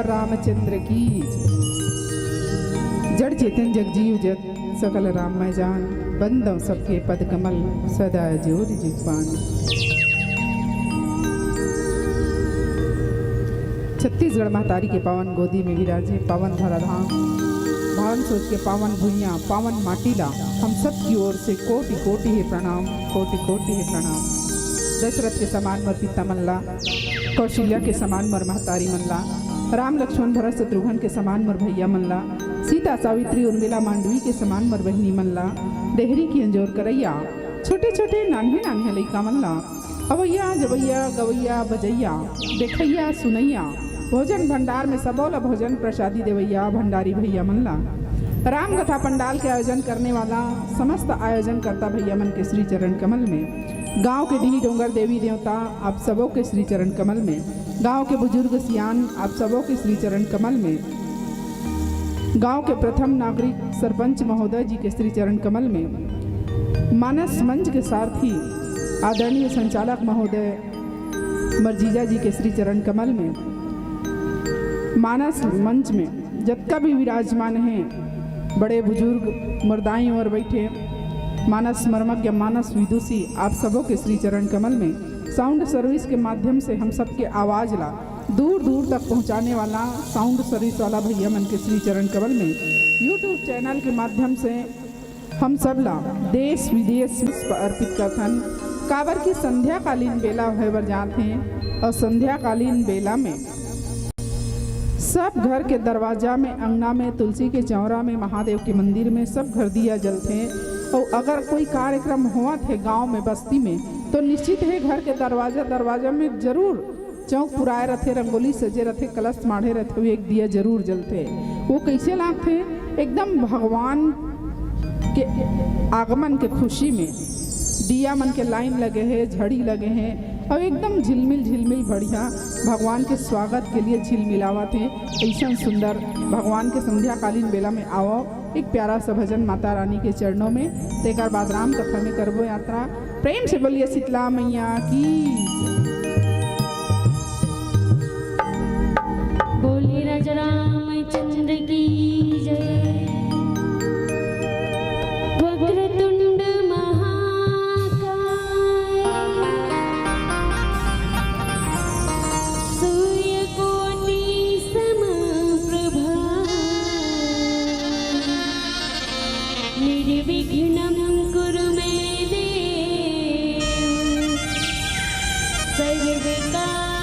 सियावर रामचंद्र की। जड़ चेतन जगजीव जत सकल राम मैं जान, बंदों सबके पद कमल सदा जोर जिपान। छत्तीसगढ़ महतारी के पावन गोदी में विराजे पावन धराधाम, भावन सोच के पावन भुइयाँ पावन माटीला, हम सब की ओर से कोटि कोटि है प्रणाम, कोटि कोटि है प्रणाम। दशरथ के समान मर पिता मल्ला, कौशल्या के समान मर महतारी मल्ला, राम लक्ष्मण भरत शत्रुघ्न के समान मर भैया मल्ला, सीता सावित्री उर्मिला मांडवी के समान मर बहनी मल्ला, डेहरी की अंजोर करैया, छोटे छोटे नान्हे नान्हे लइका मल्ला, अवैया जवैया गवैया बजैया, देखैया सुनैया, भोजन भंडार में सबोला भोजन प्रसादी देवैया भंडारी भैया मल्ला। राम कथा पंडाल के आयोजन करने वाला समस्त आयोजन करता भैया मन के श्री चरण कमल में। गांव के डीही डोंगर देवी देवता आप सबों के श्री चरण कमल में, गांव के बुजुर्ग सियान आप सबों के श्री चरण कमल में, गांव के प्रथम नागरिक सरपंच महोदय जी के श्री चरण कमल में, मानस मंच के सारथी आदरणीय संचालक महोदय मर्जीजा जी के श्री चरण कमल में, मानस मंच में जत्का भी विराजमान हैं बड़े बुजुर्ग मर्दाई और बैठे मानस मर्मज्ञ मानस विदुषी आप सबों के श्री चरण कमल में, साउंड सर्विस के माध्यम से हम सबके आवाज़ ला दूर दूर तक पहुंचाने वाला साउंड सर्विस वाला भैया मन के श्री चरण कमल में, यूट्यूब चैनल के माध्यम से हम सब ला देश विदेश पर अर्पित करथन। काबर की संध्याकालीन बेला भर जाते हैं और संध्याकालीन बेला में सब घर के दरवाजा में अंगना में तुलसी के चौरा में महादेव के मंदिर में सब घर दिया जलते हैं। और अगर कोई कार्यक्रम हुआ थे गांव में बस्ती में तो निश्चित है घर के दरवाजा में जरूर चौक पुराए रहते, रंगोली सजे रहते, कलश माढ़े रहते हुए एक दिया जरूर जलते। वो कैसे लागते? एकदम भगवान के आगमन के खुशी में दिया मन के लाइन लगे हैं, झड़ी लगे हैं और एकदम झिलमिल बढ़िया भगवान के स्वागत के लिए झिलमिलावत है। ऐसा सुंदर भगवान के संध्याकालीन बेला में आओ एक प्यारा सा भजन माता रानी के चरणों में, तेकर बाद राम कथा में करबो यात्रा। प्रेम से बोलिए शीतला मैया की। बोलिए राजा रामचंद्र की जय। वक्रतुंड महाकाय सूर्यकोटि समप्रभा निर्विघ्नं कुरु मे देव सर्वकार्येषु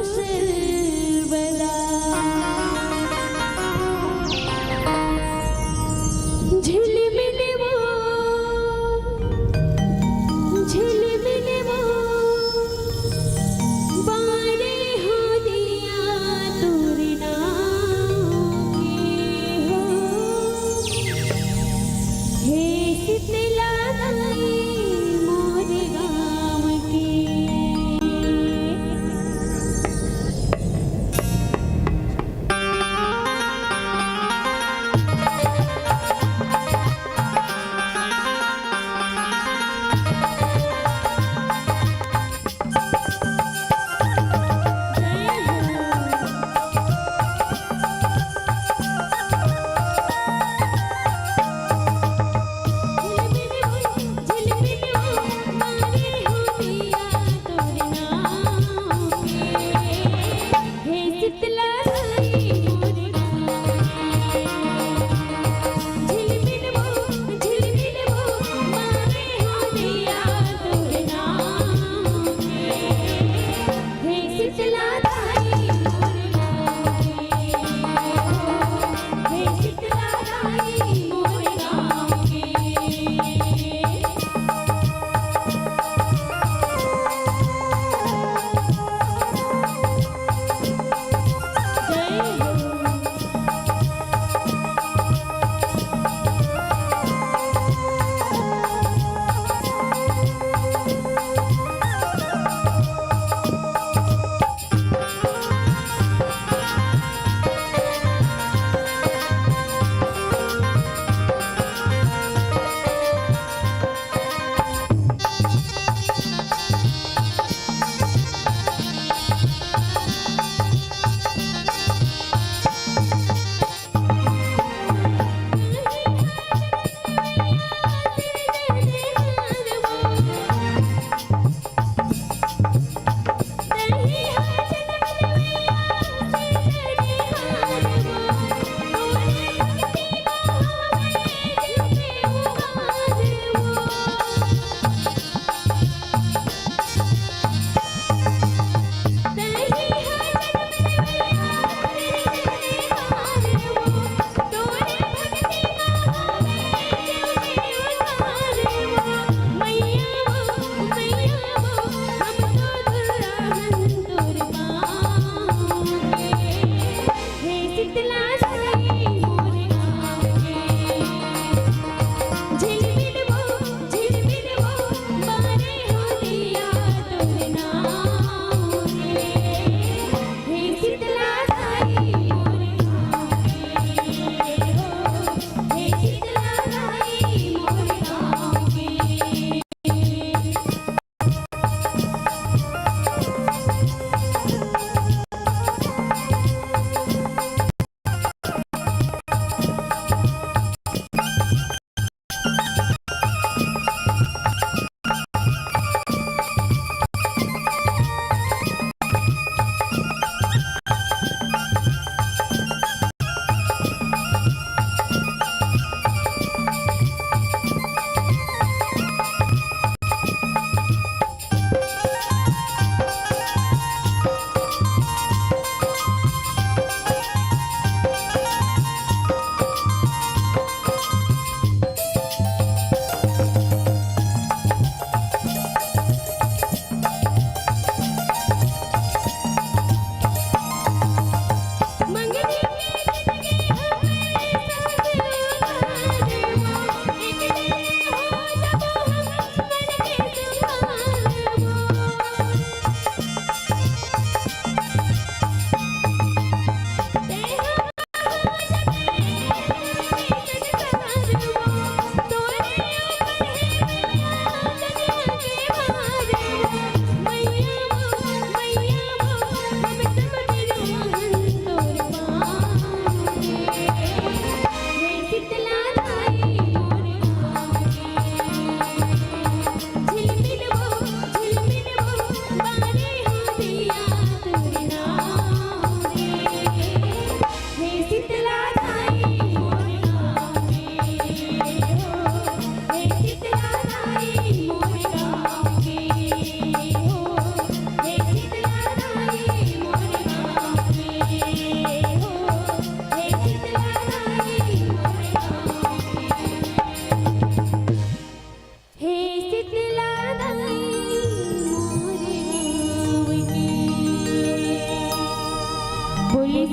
सर्वदा।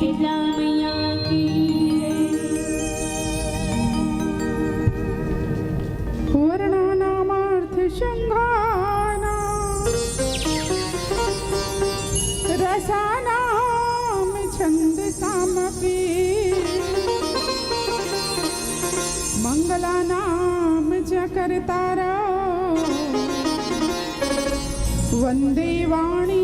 शीतला मैया की वर्णानामर्थ शंघाना रसानाम छंद सामपि मंगलानाम च करतारा वंदे वाणी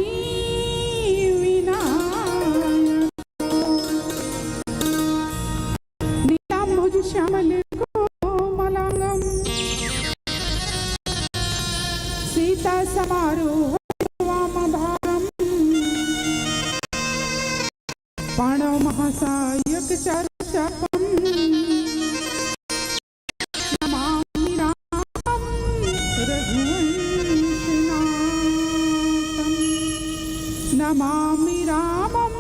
श्यामल कोमलांगम सीता समारोह वामभागम पाणव महासायक चर्चपम नमामि रामं रघुवंशनाथम नमामि रामं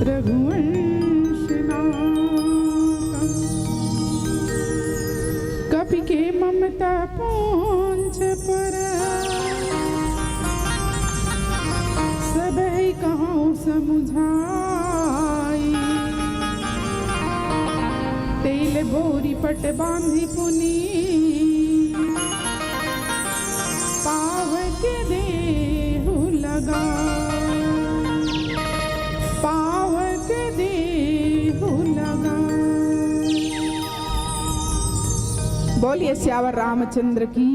रघुवंशनाथम कपि के ममता पूंछ पर सबहि कहूँ समुझाई तेल बोरी पट बांधी पुनी पाव के देहु लगा पाव के देहु लगा। बोलिए श्यावर रामचंद्र की,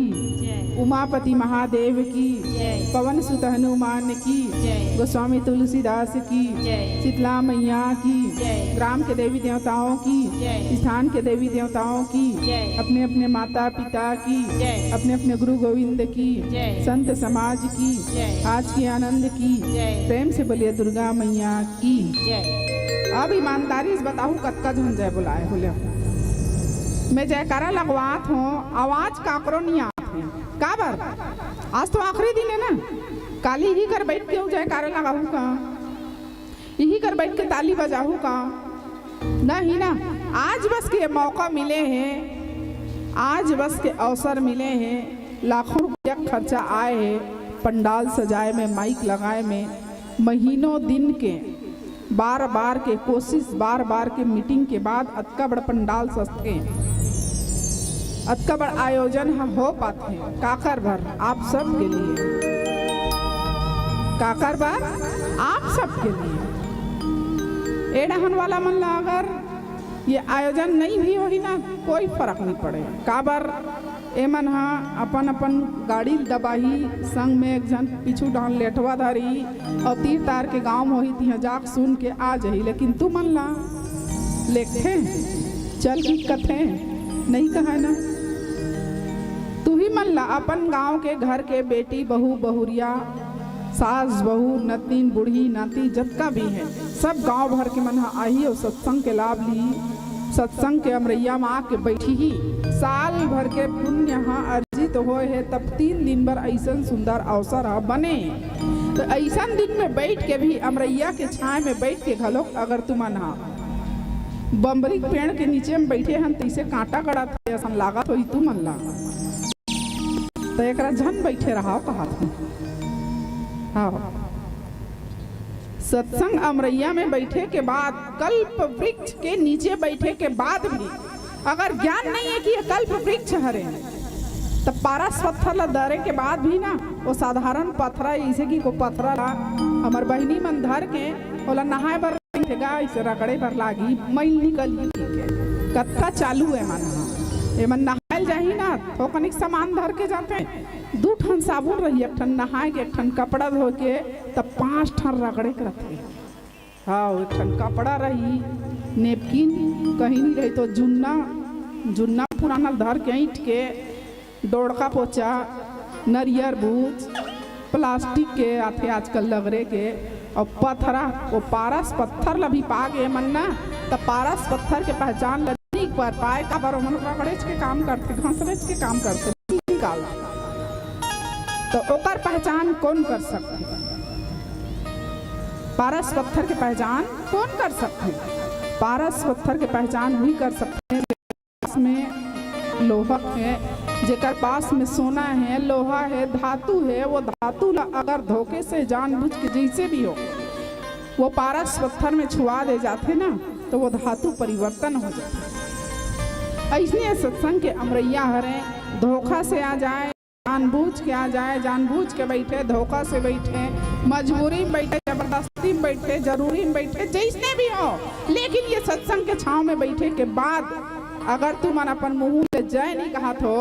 उमापति महादेव की, पवन सुत हनुमान की, गोस्वामी तुलसीदास की, शीतला मैया की, ग्राम के देवी देवताओं की, स्थान के देवी देवताओं की, अपने अपने माता पिता की, अपने अपने गुरु गोविंद की, संत समाज की, आज की आनंद की, प्रेम से बोलिए दुर्गा मैया की। अब ईमानदारी से बताऊं कतका झन जय बुलाए बोले मैं जयकारा लगवात हूँ, आवाज काकरो नहीं आती काबर। आज तो आखिरी दिन है ना, काली ही कर बैठ के जयकारा लगाऊँ का, यही कर बैठ के ताली बजाऊँ का, नहीं ना। आज बस के मौका मिले हैं, आज बस के अवसर मिले हैं, लाखों रुपया खर्चा आए है पंडाल सजाए में, माइक लगाए में, महीनों दिन के बार बार के कोशिश, बार बार के मीटिंग के बाद अतका बड़ा पंडाल सस्ते, अतका बड़ा आयोजन हम हो पाते हैं काकर भर आप सब के लिए, काकर भर आप सब के लिए। एडहन वाला मन ला अगर ये आयोजन नहीं भी होगी ना, कोई फर्क नहीं पड़ेगा। काबर एमन हा अपन अपन गाड़ी दबाही, संग में एक जन पीछू डाल लेटवा धारी और तीर तार के गांव में होई तिहा जाक सुन के आ जाही, लेकिन तू मन ला लेखे चल की कथे नहीं कहा ना, तू ही मन ला अपन गांव के घर के बेटी बहू बहुरिया सास बहू नतीन बूढ़ी नाती जतका भी है सब गांव भर के मन आई और सत्संग के लाभ ली, सत्संग के अमरैया में आके बैठी ही साल भर के पुण्य यहाँ अर्जित होए है। तब 3 दिन पर ऐसा सुंदर अवसर बने, तो ऐसा दिन में बैठ के भी अमरैया के छाए में बैठ के घलोक अगर तुम ना बम्बरी पेड़ के नीचे में बैठे हम तैसे कांटा गड़ा थे ऐसा लागत हो तू मन ला, तो एक झन बैठे रहा कहा था। हाँ, सत्संग अमरैया में बैठे के बाद, कल्प वृक्ष के नीचे बैठे के बाद भी अगर ज्ञान नहीं है कि ये कल्प वृक्ष हरे, तब पारस पत्थर ला दरे के बाद भी ना वो साधारण पत्थरा ऐसे कि को पत्थरा ला हमार बहिनी मन धर के ओला नहाए बर ऐसे रगड़े पर लागी मैल निकल कत्का चालू है मन एमन नहायल जाही ना तो कनिक सामान धर के जाते 2 ठन साबुन रही, एक ठन नहाए के, एक ठन कपड़ा धो के, तब 5 ठन रगड़े के रखे। हाँ, एक ठन कपड़ा रही, नेपकिन कहीं नहीं रही तो जुन्ना पुराना धर के ईंट के, डोड़का पोचा, नरियर बूच, प्लास्टिक के आते आजकल लगरे के, और पत्थरा वो पारस पत्थर ला भी पा गए मन ना, तब पारस पत्थर के पहचान लगी पर पाए का बार मन रगड़ेच के काम करते, घसरेच के काम करते निकाल, तो ओकर पहचान कौन कर सकते? पारस पत्थर के पहचान कौन कर सकते? पारस पत्थर के पहचान वही कर सकते हैं में लोहा है, जेकर पास में सोना है, लोहा है, धातु है, वो धातु ला अगर धोखे से जानबूझ के जैसे भी हो वो पारस पत्थर में छुआ दे जाते ना तो वो धातु परिवर्तन हो जाता। ऐसने सत्संग के अमरैया हरे, धोखा से आ जाए, जानबूझ के आ जाए, जानबूझ के बैठे, धोखा से बैठे, मजबूरी में बैठे, जबरदस्ती में बैठे, जरूरी में बैठे, जैसने भी हो, लेकिन ये सत्संग के छांव में बैठे के बाद अगर तुम अपन मुंह से जय नहीं कहत हो,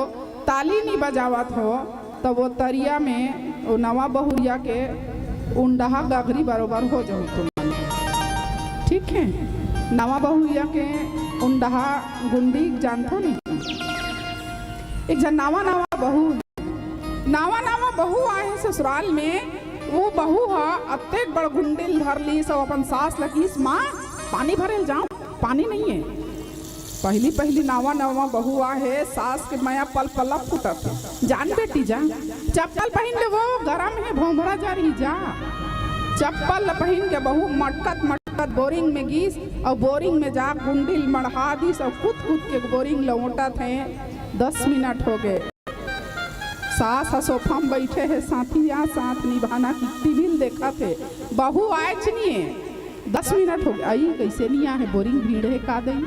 ताली नहीं बजावत हो, तो वो तरिया में वो नवा बहुरिया के उंडहा गगरी बरोबर हो जाओ तुम। ठीक है, नवा बहुरिया के उंडहा गुंडी जानते नहीं। एक जन नावा बहू आए हैं ससुराल में, वो बहू हा अत्तेक बड़ गुंडिल धर ली, सब अपन सास लकीस, माँ पानी भरे जाओ, पानी नहीं है। पहली नावा बहू आहे, सास के माया पल पला फुटत, जान बेटी जा, चप्पल पहन ले, वो गरम है, भोंभरा जा रही जा। चप्पल पहन के बहू मटकत बोरिंग में गीस, और बोरिंग में जा गुंडिल मढ़ा दी, सब कूद के बोरिंग लौटा थे। 10 मिनट हो गए, सास सोफा में बैठे है, साथी या साथ निभाना की टीवी देखा थे, बहू आए नहीं, 10 मिनट हो गए, आई कैसे नहीं आए, बोरिंग भीड़ है का दई।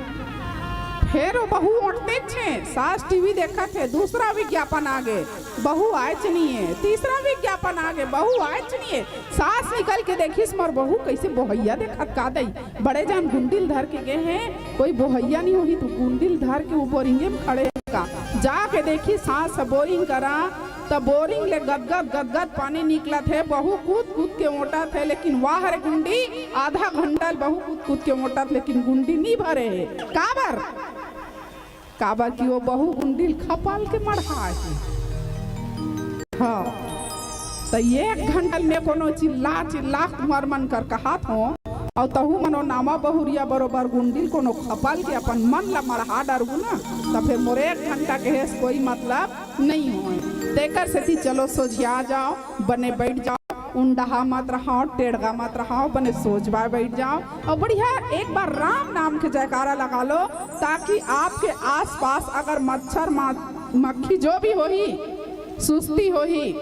फिर बहू उठते छे, सास टीवी देखा थे, दूसरा विज्ञापन आ गए, बहू आए नहीं है, तीसरा विज्ञापन आ गए, बहू आए नहीं है। सास निकल के देखी मोर बहू कैसे बोहैया देखत का दई, बड़े जान गुंडिल धर के गए हैं, कोई बोहैया नहीं होगी तो गुंडिल धर के वो बोरिंगे में खड़े का, जाके देखी सास बोरिंग करा, तब बोरिंग ले गदगद पानी निकला थे, बहू कूद के मोटा थे, लेकिन वाह रे गुंडी, आधा घंटा बहू कूद के मोटा थे, लेकिन गुंडी नहीं भरे है। काबर की वो बहू गुंडी खपाल के मढ़ा है। हाँ, तो 1 घंटा में कोनो चिल्ला तुम्हार मन कर कहा हो, और तहु मनो नामा बहुरिया बरोबर गुंडिल कोनो खपाल के अपन मन ला मढ़ा डरू ना, तो फिर मोर 1 घंटा के हेस कोई मतलब नहीं हो। देकर से चलो सोझिया जाओ, बने बैठ जाओ, उंडहा मत रहो, टेढ़गा मत रहो, बने सोचवा बैठ जाओ, और बढ़िया एक बार राम नाम के जयकारा लगा लो, ताकि आपके आसपास अगर मच्छर मक्खी जो भी होही, सुस्ती होही,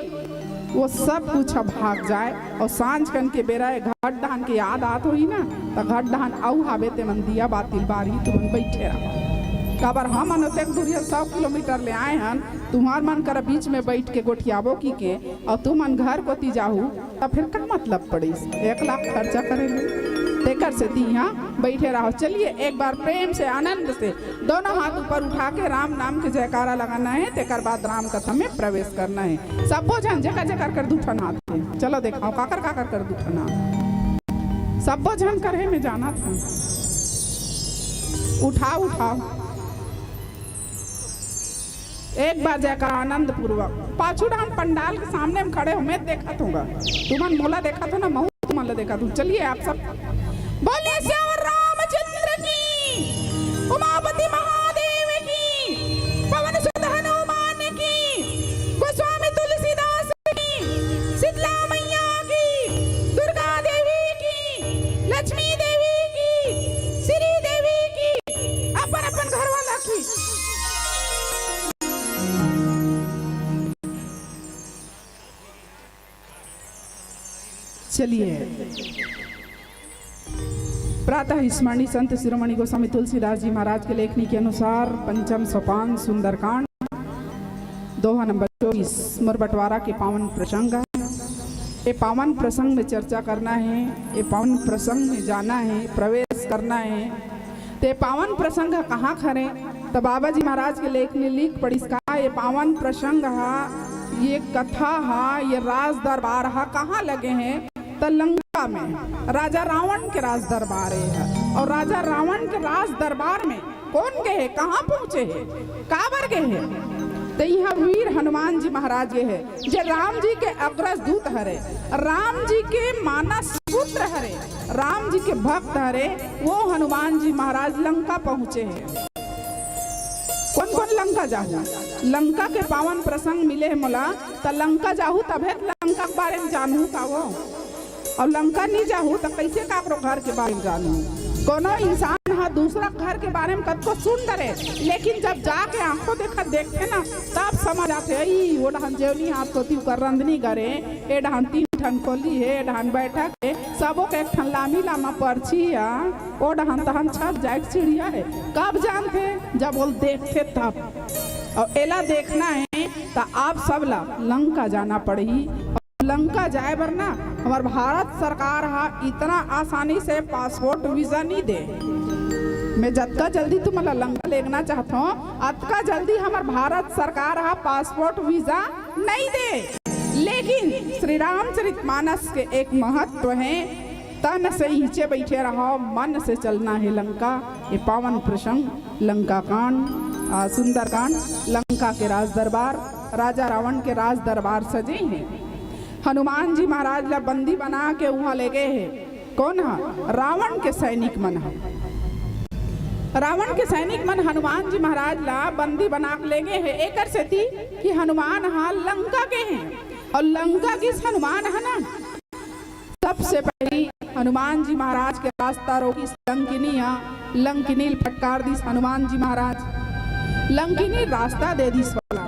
वो सब कुछ भाग जाए। और सांझ कन के बेरा घट दहन के याद आत होई ना, तो घट दहन आऊ हावे ते मन दिया बातिल बारी तुम बैठे रहो। काबर हम अनोतेक दूरिया 100 किलोमीटर ले आए हन, तुम्हार मन कर बीच में बैठ के गोठियाबो की के, और तुम मन घर को ती जाहू, तब फिर क्या मतलब पड़ी, 1 लाख खर्चा करेंगे। तेकर से यहाँ बैठे रहो। चलिए एक बार प्रेम से आनंद से दोनों हाथ ऊपर उठा के राम नाम के जयकारा लगाना है, तेकर बाद राम कथा में प्रवेश करना है। सबो जन जगह कर दूठन हाथ थे, चलो देखाओ काकर कर दूठन हाथ, सबो जन करे में जाना था। उठाओ एक बार जयकार आनंद पूर्वक। पाछू डान पंडाल के सामने हम खड़े हो, मैं देखा दूंगा, तुमन मोला देखा था ना, महू तुमन देखा तू। चलिए आप सब बोलिए श्याम रामचंद्र की, उमापति महादेव की, पवन सुत हनुमान की, गोस्वामी तुलसीदास की, शीतला मैया की, दुर्गा देवी की, लक्ष्मी देवी की, श्री देवी की, अपन घर वाला की। चलिए प्रातः स्मरणीय संत शिरोमणि गोस्वामी तुलसीदास जी महाराज के लेखनी के अनुसार पंचम सोपान सुंदरकांड दोहा नंबर 24 मुर बंटवारा के पावन प्रसंग है। ये पावन प्रसंग में चर्चा करना है, ये पावन प्रसंग में जाना है, प्रवेश करना है। ते पावन प्रसंग कहाँ खरे, तो बाबा जी महाराज के लेखनी लिख पढ़ी का ये पावन प्रसंग है, ये कथा है, ये राज दरबार है, कहाँ लगे हैं, तो लंका में राजा रावण के राज दरबार है। और राजा रावण के राज दरबार में कौन गए, कहाँ पहुँचे है, काबर गए है, तो यहाँ वीर हनुमान जी महाराज ये है, जो राम जी के अग्रज दूत हरे, राम जी के मानस पुत्र हरे, राम जी के भक्त हरे, वो हनुमान जी महाराज लंका पहुँचे हैं। कौन लंका जाहू, लंका के पावन प्रसंग मिले है मोला, तो लंका जाहू तब लंका के बारे में जानू का वो, और लंका नहीं जाहू तो कैसे काकरो घर के बारे में जानू। कोनो इंसान हा दूसरा घर के बारे में कद को सुन डरे, लेकिन जब जाके आंखों देखा देखते ना तब समझ आते है वो डहन जेवनी हाथ को ती कर रंधनी करे, ए डहन 3 ठन कोली है, डहन बैठा के सबो के एक ठन लामी लामा पर्ची है, ओ डहन तहन छत जाए चिड़िया है। कब जानते जब बोल देखते तब। और एला देखना है तो आप सब ला लंका जाना पड़ी। लंका जाए बर ना हमार भारत सरकार हा इतना आसानी से पासपोर्ट वीजा नहीं दे। मैं जतका जल्दी तुम्हारा लंका लेना चाहता हूँ अतका जल्दी हमार भारत सरकार हा पासपोर्ट वीजा नहीं दे। लेकिन श्री रामचरितमानस के एक महत्व है, तन से नीचे बैठे रहो, मन से चलना है लंका। ये पावन प्रसंग लंका कांड, सुंदर कांड। लंका के राज दरबार, राजा रावण के राज दरबार सजे हैं। हनुमान जी महाराज ला बंदी बना के वहां ले गए हैं। कौन है? रावण के सैनिक मन है। रावण के सैनिक मन हनुमान जी महाराज ला बंदी बना के ले गए हैं। एक से थी कि हनुमान हा लंका के हैं और लंका किस हनुमान है ना। सबसे पहली हनुमान जी महाराज के रास्ता रोकी लंकिनी है। लंकिनी फटकार दी हनुमान जी महाराज, लंकिनी रास्ता दे दी वाला।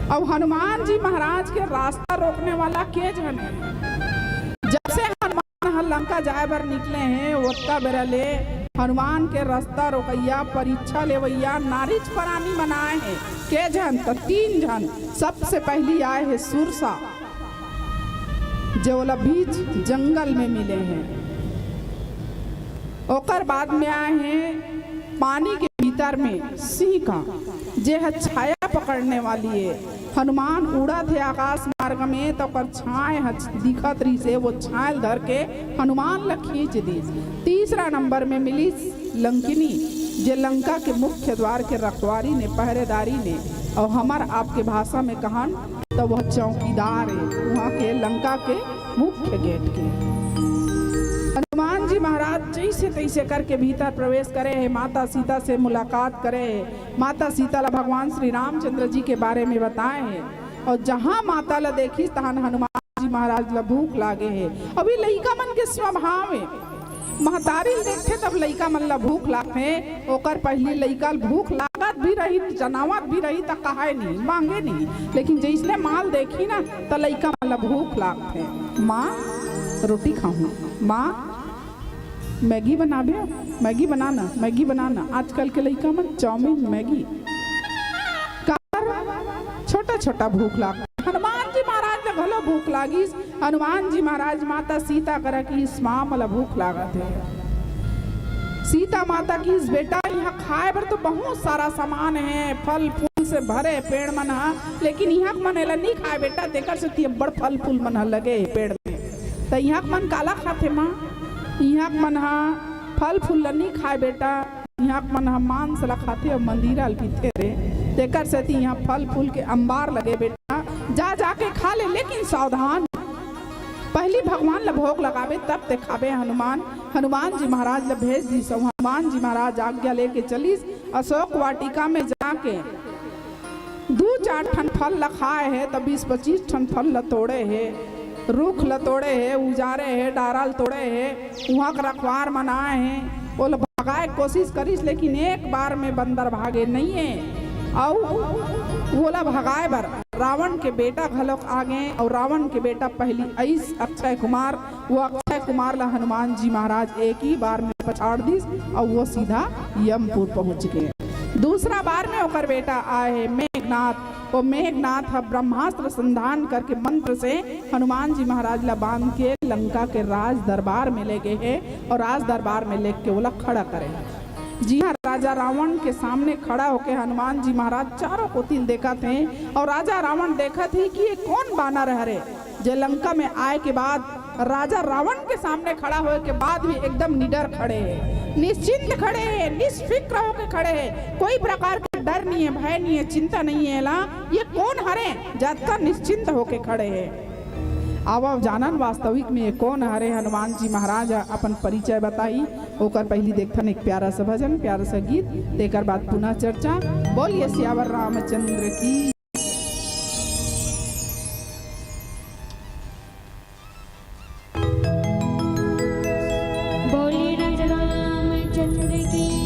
अब हनुमान जी महाराज के रास्ता रोकने वाला के जन है। जब से हनुमान लंका जाए बर निकले हैं ओत्ता बेरा ले हनुमान के रास्ता रोकैया परीक्षा लेवैया नारिच परानी बनाए हैं। के जन तो 3 जन। सबसे पहली आए हैं सुरसा, जो बीच जंगल में मिले हैं। ओकर बाद में आए हैं पानी के भीतर में सिंह का, जे है छाया पकड़ने वाली है। हनुमान उड़ा थे आकाश मार्ग में तो कर छाए दिखत रही से वो छायल धर के हनुमान ला खींच दी। तीसरा नंबर में मिली लंकिनी, जे लंका के मुख्य द्वार के रखवारी ने, पहरेदारी ने, और हमार आपके भाषा में कहन तो वह चौकीदार है वहाँ के लंका के मुख्य गेट के। हनुमान जी महाराज जैसे तैसे करके भीतर प्रवेश करे है, माता सीता से मुलाकात करे है। माता सीता ला भगवान श्री रामचंद्र जी के बारे में बताए हैं। और जहाँ माता ला देखी तहन हनुमान जी महाराज ला भूख लागे है। अभी लइका मन के स्वभाव है, महतारी देखते तब लइका मन ला भूख लागते। ओकर पहली लइका भूख लागत भी रही, जनावत भी रही तो कहे नहीं, मांगे नहीं, लेकिन जैसे माल देखी ना तो लइका मन ला भूख लागते। माँ रोटी खाऊं, माँ मैगी बनाबे, मैगी बनाना, मैगी बनाना। आजकल के लइका मन चाउमीन मैगी छोटा छोटा भूख लाग। हनुमान जी महाराज ने भलो भूख लागी। हनुमान जी महाराज माता सीता करा कि इस माँ मला भूख लागत है। सीता माता की इस बेटा यहाँ खाए पर तो बहुत सारा सामान है, फल फूल से भरे पेड़ मन हा, लेकिन यहाँ मन एला नहीं खाए बेटा, देकर से बड़ फल फूल मन लगे पेड़ में। तो यहाँ मन काला खाते माँ? यहाँ मन हा फल फूल नहीं खाए बेटा, यहाँ मन हा मांस ला खाते और मंदिरा पीते रे। देकर से यहाँ फल फूल के अंबार लगे बेटा, जा जाके खा ले, लेकिन सावधान, पहली भगवान ला भोग लगावे तब ते खावे। हनुमान जी महाराज ला भेज दी। सब हनुमान जी महाराज आज्ञा लेके चलीस अशोक वाटिका में जाके 2-4 ठन फल ला खाए है, तो 20-25 ठन फल ला तोड़े है, रुख ल तोड़े है, उजारे है, डारल तोड़े है, वहाँ का रखवार मनाए हैं। वो भगाए कोशिश करीस, लेकिन एक बार में बंदर भागे नहीं है। और बोला भगाए बर रावण के बेटा घलोक आ गए। और रावण के बेटा पहली ऐस अक्षय कुमार, वो अक्षय कुमार ला हनुमान जी महाराज एक ही बार में पछाड़ दी और वो सीधा यमपुर पहुंच गए। दूसरा बार में होकर बेटा आए मेघनाथ। वो मेघनाथ ब्रह्मास्त्र संधान करके मंत्र से हनुमान जी महाराज ला बांध के लंका के राज दरबार में ले गए हैं और राज दरबार में लेके वो खड़ा करे। जी हाँ, राजा रावण के सामने खड़ा होके हनुमान जी महाराज चारों कोतिल देखा थे। और राजा रावण देखा थे कि ये कौन बानर है रे, जो लंका में आए के बाद राजा रावण के सामने खड़ा होए के बाद भी एकदम निडर खड़े है, निश्चिंत खड़े है, निष्फिक्र होके खड़े है, कोई प्रकार का डर नहीं है, भय नहीं है, चिंता नहीं है। ला ये कौन हरे जाता निश्चिंत होके खड़े है। अब जानन वास्तविक में ये कौन हरे हनुमान जी महाराज अपन परिचय बताई। ओकर पहली देखथन एक प्यारा सा भजन, प्यारा सा गीत, तेकर बाद पुनः चर्चा। बोलिए सियावर रामचंद्र की। बोलिए राजा रामचंद्र की।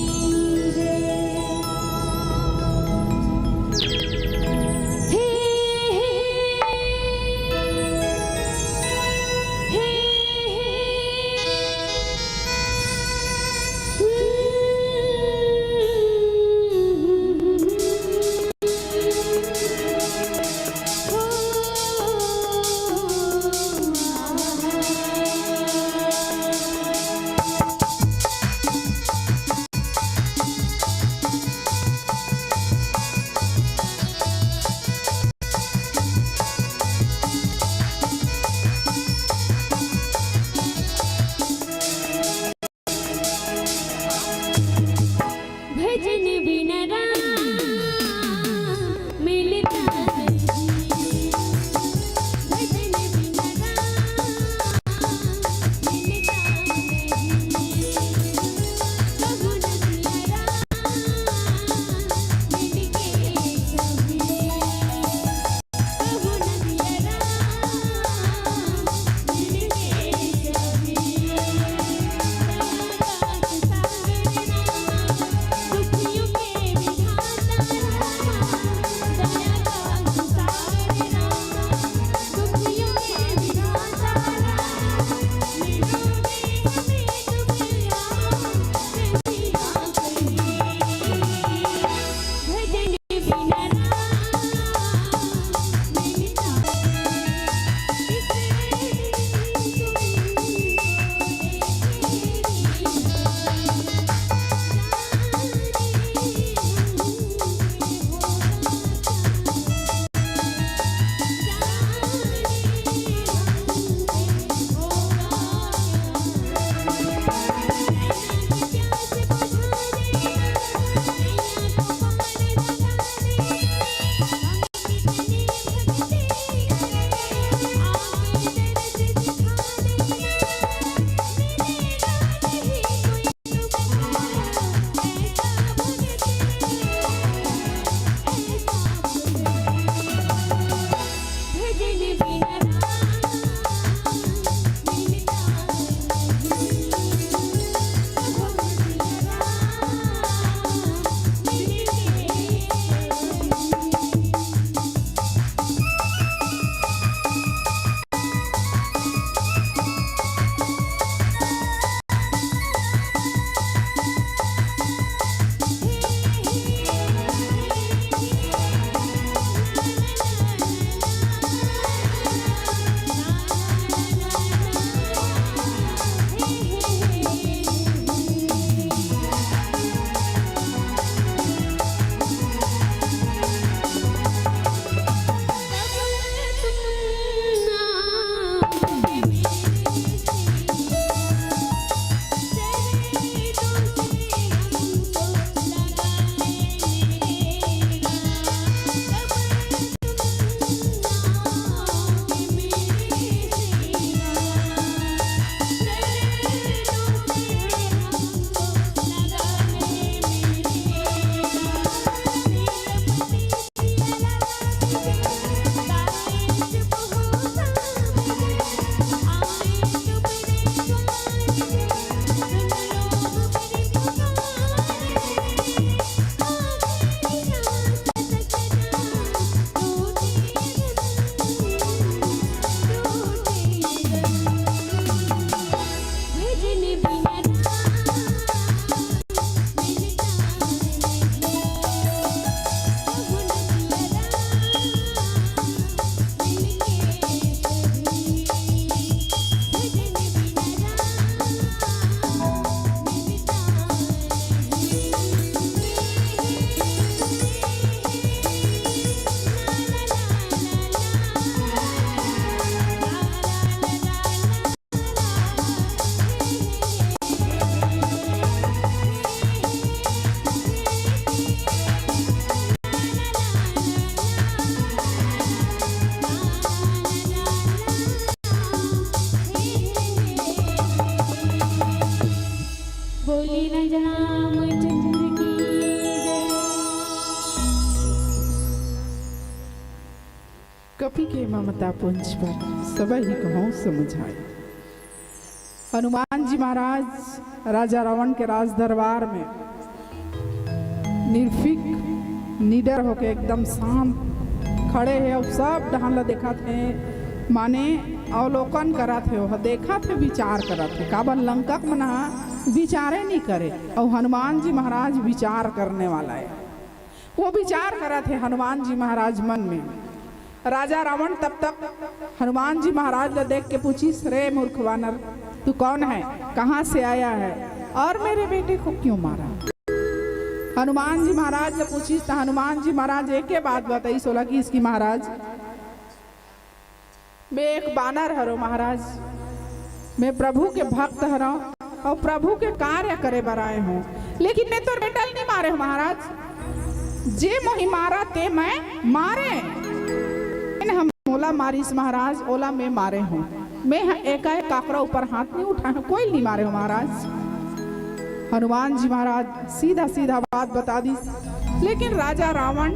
के ममता पुंज पर सबही कहूँ समझाए। हनुमान जी महाराज राजा रावण के राज दरबार में निर्भीक निडर होके एकदम शांत खड़े हैं और सब ढाल देखा थे, माने अवलोकन करा थे, वह देखा थे, विचार करा थे। काबन लंका मना विचारे नहीं करे और हनुमान जी महाराज विचार करने वाला है। वो विचार करा थे हनुमान जी महाराज मन में। राजा रावण तब तक हनुमान जी महाराज ने देख के पूछी, रे मूर्ख वानर, तू कौन है, कहाँ से आया है और मेरे बेटे को क्यों मारा? हनुमान जी महाराज ने पूछी तो हनुमान जी महाराज एक ही बात बताई, सोला कि इसकी महाराज मैं एक बानर हरो महाराज, मैं प्रभु के भक्त हरो और प्रभु के कार्य करे बराए हूँ, लेकिन मैं तो बेटल नहीं मारे हूँ महाराज, जे मोहि मारा ते मैं मारे, हम ओला मारिस महाराज, ओला मैं मारे हूँ, मैं एक काकरा ऊपर हाथ नहीं उठाए, कोई नहीं मारे हूँ महाराज। हनुमान जी महाराज सीधा सीधा बात बता दी, लेकिन राजा रावण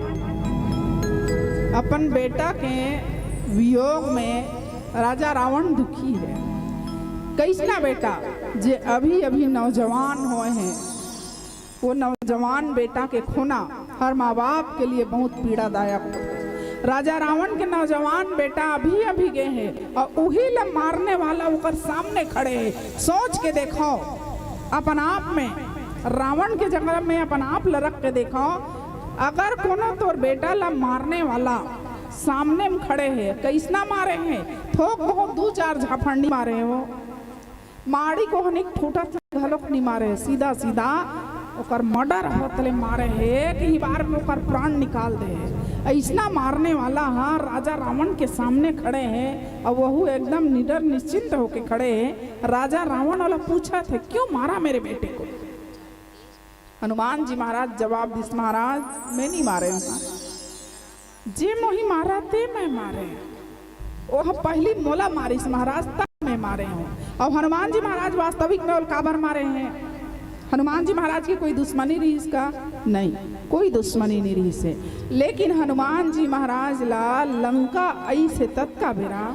अपन बेटा के वियोग में राजा रावण दुखी है। कैसना बेटा जे अभी अभी नौजवान हुए हैं, वो नौजवान बेटा के खोना हर माँ बाप के लिए बहुत पीड़ादायक। राजा रावण के नौजवान बेटा अभी अभी गए हैं और वही ला मारने वाला ऊपर सामने खड़े हैं। सोच के देखो अपन आप में, रावण के जंगल में अपन आप लरक के देखो, अगर कोनो तोर बेटा ला मारने वाला सामने में खड़े हैं, कैसना मारे हैं, थोक बहुत दो चार झाफंडी मारे हैं, वो माड़ी को हनिक ठूटा घलोक नहीं मारे, सीधा सीधा ओकर मर्डर होतले मारे है कि ही बार में ओकर प्राण निकाल दे। ऐसना मारने वाला हाँ राजा रावण के सामने खड़े हैं और वह एकदम निडर निश्चिंत होके खड़े हैं। राजा रावण वाला पूछा थे, क्यों मारा मेरे बेटे को? हनुमान जी महाराज जवाब दिस, महाराज मैं नहीं मारे हूँ, जे मोही मारा ते मैं मारे, वह पहली मोला मारिस महाराज तब मैं मारे हूँ। और हनुमान जी महाराज वास्तविक में काबर मारे हैं? हनुमान जी महाराज की कोई दुश्मनी रही इसका? नहीं, कोई दुश्मनी नहीं रही से, लेकिन हनुमान जी महाराज ला लंका आई से तत् का बेरा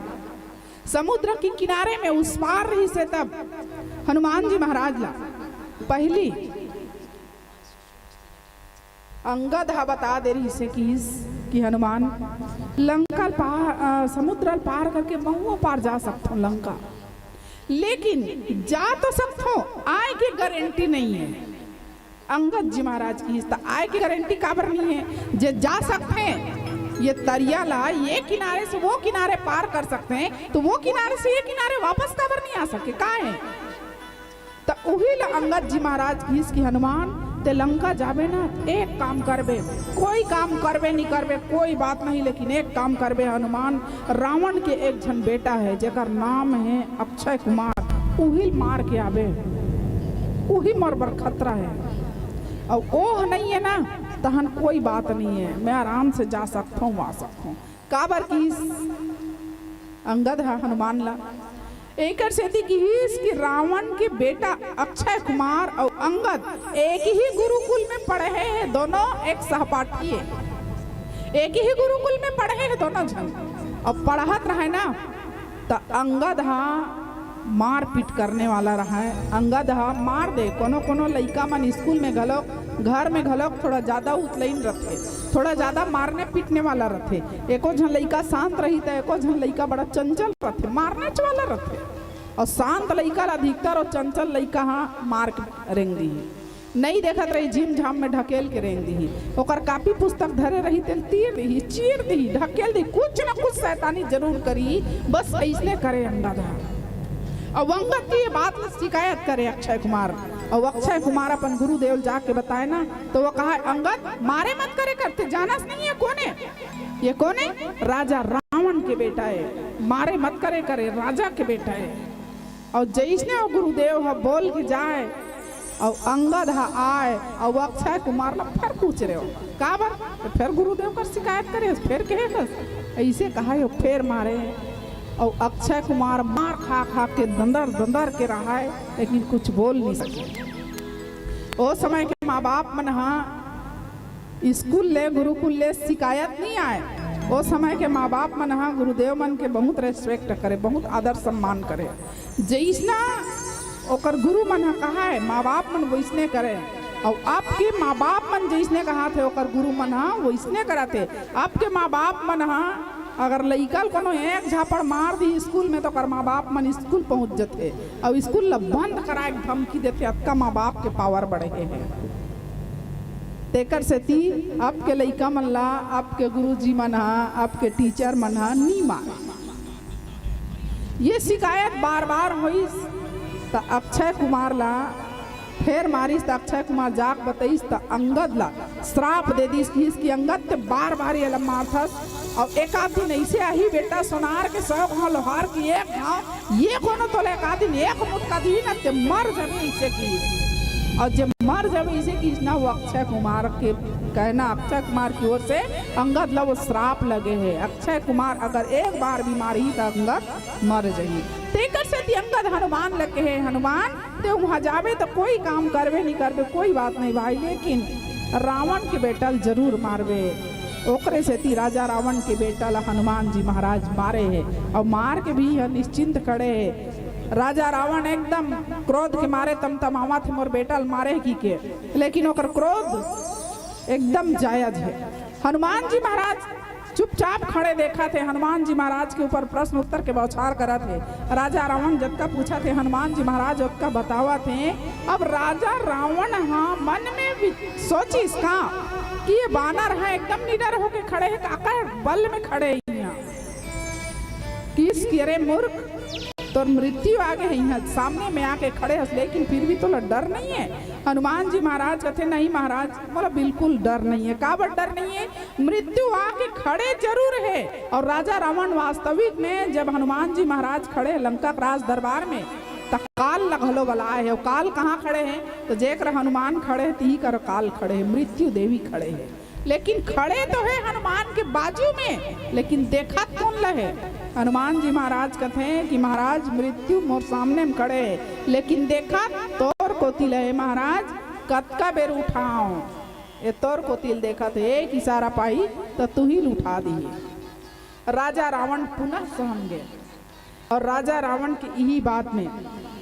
समुद्र के किनारे में उस पार रही से तब हनुमान जी महाराज ला पहली अंगद बता दे रही से कि हनुमान लंका पार समुद्र पार करके बहुओं पार जा सकते हो लंका, लेकिन जा तो सकते हो, आय की गारंटी नहीं है। अंगद जी महाराज की आय की गारंटी काबर नहीं है? जे जा सकते हैं, ये तरिया ला ये किनारे से वो किनारे पार कर सकते हैं, तो वो किनारे से ये किनारे वापस काबर नहीं आ सके? का है तो वही ला अंगद जी महाराज की हनुमान ते लंका जाबे ना, एक काम करबे, कोई काम करबे नहीं करबे कोई बात नहीं, लेकिन एक काम करबे हनुमान, रावण के एक जन बेटा है जेकर नाम है अक्षय कुमार, वही मार के आबे, वही मरबर खतरा है, और ओह नहीं है ना तहन कोई बात नहीं है, मैं आराम से जा सकता हूँ, आ सकता हूँ। काबर की अंगद है हनुमान ला एक कि रावण के बेटा अक्षय कुमार और अंगद एक ही गुरुकुल में पढ़े हैं, दोनों एक सहपाठी है, एक ही गुरुकुल में पढ़े हैं दोनों जन, और पढ़त रहे ना तो अंगद हाँ मार पीट करने वाला रहा है, अंगद हाँ मार दे, कोनो कोनो लइका मन स्कूल में घलो घर में घलो थोड़ा ज्यादा उतलैन रथे, थोड़ा ज्यादा मारने पीटने वाला रथे, एको झन लइका शांत रही तो एको झन लइका बड़ा चंचल रथे, मारने वाला रथे, और शांत लइका अधिकतर और चंचल लइका हाँ मार के रेंग दी, नहीं देखत रही झिम झाम में ढकेल के रेंग दी, ओकर कापी पुस्तक धरे रही तेन तीर दी, चीर दी, ढकेल दी, कुछ न कुछ शैतानी जरूर करी, बस ऐसने करे अंगद। और अंगद की ये बात शिकायत करे अक्षय कुमार, और अक्षय कुमार अपन गुरुदेव जाके बताए ना तो वो कहा अंगद मारे मत करे करते, जानस नहीं है कौन है ये, कौन है? राजा रावण के बेटा है, मारे मत करे करे राजा के बेटा है। और जैसने वो गुरुदेव है बोल के जाए और अंगद है आए और अक्षय कुमार ला फिर पूछ रहे हो काबर, तो फिर गुरुदेव का शिकायत करे, फिर कहे ऐसे कहा हो, फिर मारे, और अक्षय कुमार मार खा खा के दंदर दंदर के रहा है, लेकिन कुछ बोल नहीं सके। वो समय के माँ बाप मन हाँ स्कूल ले गुरुकुल ले शिकायत नहीं आए, वो समय के माँ बाप मन हा गुरुदेव मन के बहुत रेस्पेक्ट करे, बहुत आदर सम्मान करे। जैसना ओकर गुरु मन हा कहा है माँ बाप मन वैसने करे, और आपके माँ बाप मन जैसने कहा थे ओकर गुरु मन हा वैसने कराते। आपके माँ बाप मन हा अगर लइका कोनो एक झापड़ मार दी स्कूल में तो कर माँ बाप मन स्कूल पहुंच जाते और स्कूल ला बंद कराए धमकी देते। अतका माँ बाप के पावर बढ़े हैं। तेकर से ती आपके लइका मन ला आपके गुरुजी मन हा आपके टीचर मन हा नी मार। ये शिकायत बार बार हुई तो अक्षय कुमार ला फिर मारिस तो अक्षय कुमार जाक बताइस तो अंगद ला श्राप दे दी इसकी अंगद ते बार बार ये मारथस। और एक आध दिन ऐसे आई बेटा सोनार के 100 घाव लोहार की एक घाव ये कोनो तो एक आध दिन एक मुटका दी ना ते मर जाबे ऐसे की। और जब मर जाबे ऐसे की ना वो अक्षय कुमार के कहना अक्षय कुमार की ओर से अंगद ला वो श्राप लगे है। अक्षय कुमार अगर एक बार बीमार ही तो अंगद मर जाइए। तेकर से अंगद हनुमान लगे है। हनुमान ते वहाँ जावे तो कोई काम करवे नहीं करवे कोई बात नहीं भाई, लेकिन रावण के बेटा जरूर मारवे। ओकरे से ती राजा रावण के बेटा ला हनुमान जी महाराज मारे है और मार के भी निश्चिंत खड़े है। राजा रावण एकदम क्रोध के मारे तमतमावा थे मोर बेटा मारे की के, लेकिन ओकर क्रोध एकदम जायज है। हनुमान जी महाराज चुपचाप खड़े देखा थे। हनुमान जी महाराज के ऊपर प्रश्न उत्तर के बौछार करा थे। राजा रावण जब का पूछा थे हनुमान जी महाराज का बतावा थे। अब राजा रावण हाँ मन में सोची इसका कि ये बानर है एकदम निडर होके खड़े हैं, काका बल में खड़े हैं किस अरे मूर्ख तो मृत्यु आगे है सामने में आके खड़े हैं, लेकिन फिर भी तो डर नहीं है। हनुमान जी महाराज कहते नहीं महाराज बोला बिल्कुल डर नहीं है। काबर डर नहीं है, मृत्यु आके खड़े जरूर है। और राजा रावण वास्तविक में जब हनुमान जी महाराज खड़े लंका राज दरबार में तो काल लगलो बलाए है। काल कहाँ खड़े हैं तो जेकर हनुमान खड़े है ती कर काल खड़े है, मृत्यु देवी खड़े है। लेकिन खड़े तो है हनुमान के बाजू में, लेकिन देखा कौन लहे। हनुमान जी महाराज कहते हैं कि महाराज मृत्यु मोर सामने में खड़े है, लेकिन देखा तोर कोतिल है महाराज कतका बेर उठाओ। ये तोर कोतिल देखा थे एक इशारा पाई तो तू ही उठा दिए। राजा रावण पुनः सहम गए। और राजा रावण की यही बात में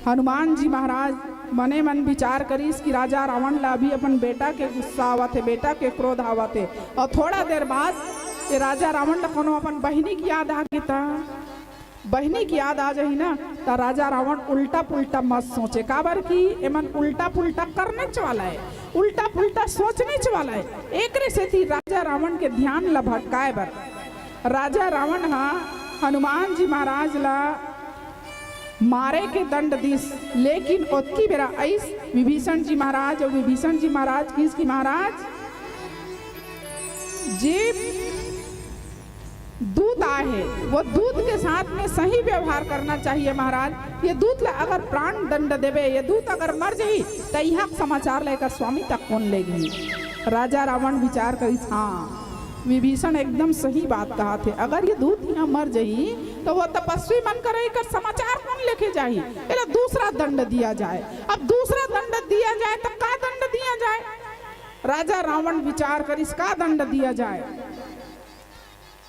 हनुमान जी महाराज मने मन विचार करीस कि राजा रावण ला भी अपन बेटा के गुस्सा आवा थे, बेटा के क्रोध आवा थे। और थोड़ा देर बाद ये राजा रावण कोनो अपन बहिनी की याद आ गई था। बहिनी की याद आ जाही ना तो राजा रावण उल्टा पुल्टा मत सोचे। काबर की एमन उल्टा पुल्टा करने वाला है, उल्टा पुल्टा सोचने वाला है। एक से थी राजा रावण के ध्यान ला भटकाए बर राजा रावण हाँ हनुमान जी महाराज ला मारे के दंड दिस, लेकिन ओतकी बेरा ऐस विभीषण जी महाराज और विभीषण जी महाराज किसकी महाराज जी दूत आए हैं, वो दूत के साथ में सही व्यवहार करना चाहिए महाराज। ये दूत ला अगर प्राण दंड देवे, ये दूत अगर मर जाही तो यहाँ समाचार लेकर स्वामी तक कौन ले गई। राजा रावण विचार करिस हाँ विभीषण एकदम सही बात कहा थे। अगर ये दूत यहाँ मर जाही तो वो तपस्वी मन करे कर समाचार कौन लेके जाही। इला दूसरा दंड दिया जाए। अब दूसरा दंड दिया जाए तो का दंड दिया जाए। राजा रावण विचार करिस का दंड दिया जाए।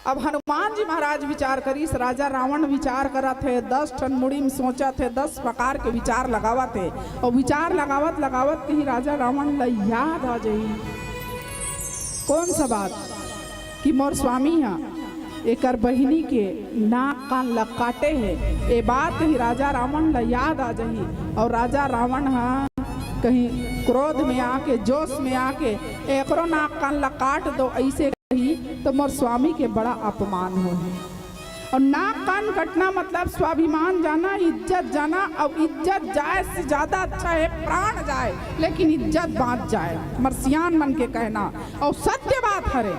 अब हनुमान जी महाराज विचार करिस, राजा रावण विचार करा थे 10 ठन मुड़ी में सोचा थे, 10 प्रकार के विचार लगावा थे। और विचार लगावत लगावत कहीं राजा रावण ला याद आ जाई कौन सा बात कि मोर स्वामी हाँ एकर बहिनी के नाक कान ला काटे है। ये बात ही राजा रावण ला याद आ जाही। और राजा रावण हाँ कहीं क्रोध में आके जोश में आके एकरो नाक कान ला काट दो ऐसे कही तो मोर स्वामी के बड़ा अपमान हो। और नाक कान कटना मतलब स्वाभिमान जाना, इज्जत जाना। अब इज्जत जाए से ज्यादा अच्छा है प्राण जाए लेकिन इज्जत बात जाए, मर्सियान मन के कहना। और सत्य बात हरे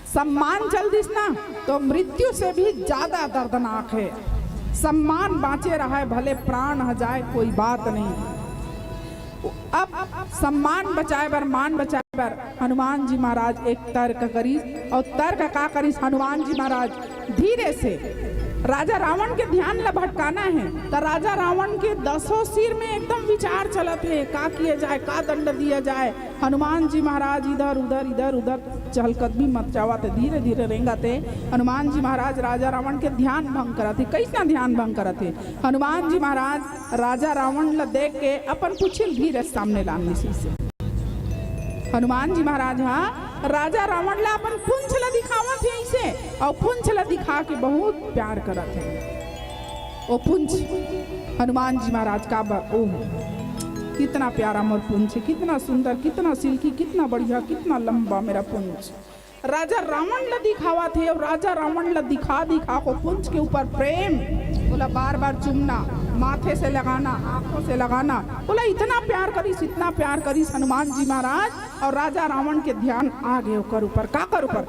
सम्मान चल दिस ना तो मृत्यु से भी ज्यादा दर्दनाक है। सम्मान बाँचे रहा है भले प्राण ह जाए कोई बात नहीं। अब सम्मान बचाए बर मान बचाए बर हनुमान जी महाराज एक तर्क करीस। और तर्क का करीस हनुमान जी महाराज धीरे से राजा रावण के ध्यान ला भटकाना है। तो राजा रावण के 10 सिर में एकदम विचार चलत है, का किया जाए, का दंड दिया जाए। हनुमान जी महाराज इधर उधर इधर उधर चहलकदमी मत जावा थे, धीरे धीरे रेंगते। हनुमान जी महाराज राजा रावण के ध्यान भंग करते। कैसा ध्यान भंग करते? हनुमान जी महाराज राजा रावण ला देख के अपन पुछिल धीरे सामने लाने से। हनुमान जी महाराज हाँ राजा रावण ला अपन पुंछ ला दिखावत है ऐसे, और पुंछ ला दिखा के बहुत प्यार करत है। ओ पुंछ हनुमान जी महाराज का ओह कितना प्यारा मोर पुंछ है, कितना सुंदर, कितना सिल्की, कितना बढ़िया, कितना लंबा मेरा पुंछ। राजा रावण ला दिखावा थे, और राजा रावण ला दिखा दिखा को पुंछ के ऊपर प्रेम बोला, बार बार चुमना, माथे से लगाना, आंखों से लगाना, बोला इतना प्यार करीस, इतना प्यार करीस हनुमान जी महाराज। और राजा रावण के ध्यान आ गए ओकर ऊपर। का कर ऊपर?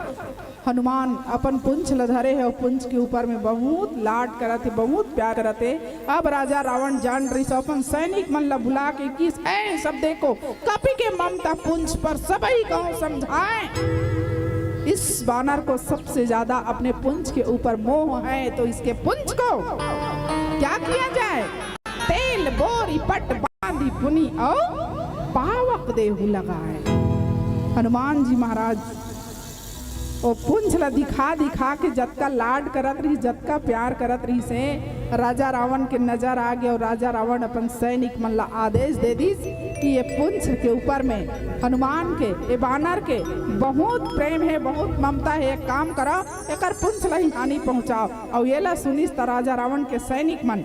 हनुमान अपन पुंछ लधरे है, और पुंछ के ऊपर में बहुत लाड करते, बहुत प्यार करते। अब राजा रावण जान रही अपन सैनिक मन ला बुला के किस ऐ सब देखो कपि के ममता पुंछ पर सबई गांव समझाए। इस बानर को सबसे ज्यादा अपने पुंछ के ऊपर मोह है, तो इसके पुंछ को क्या किया जाए? तेल बोरी पट बांधी पुनी और पावक देहु लगाए। हनुमान जी महाराज ओ पुंछ ला दिखा दिखा के जतका लाड करत रही, जतका प्यार करत रही से राजा रावण के नजर आ गया। और राजा रावण अपन सैनिक मन ला आदेश दे दीस कि ये पुंछ के ऊपर में हनुमान के, ये बानर के बहुत प्रेम है, बहुत ममता है। एक काम करो, एकर पुंछ ला ही हानि पहुंचाओ। और ये ला सुनिस त राजा रावण के सैनिक मन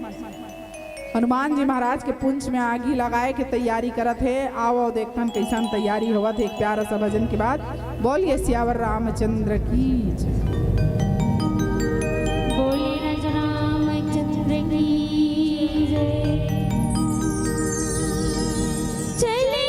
हनुमान जी महाराज के पुंछ में आगी लगाए के तैयारी करत है। आओ देखतन कैसन तैयारी होवत है। एक प्यारा सा भजन के बाद बोलिए सियावर रामचंद्र की जय। बोले राजा रामचंद्र की जय। चले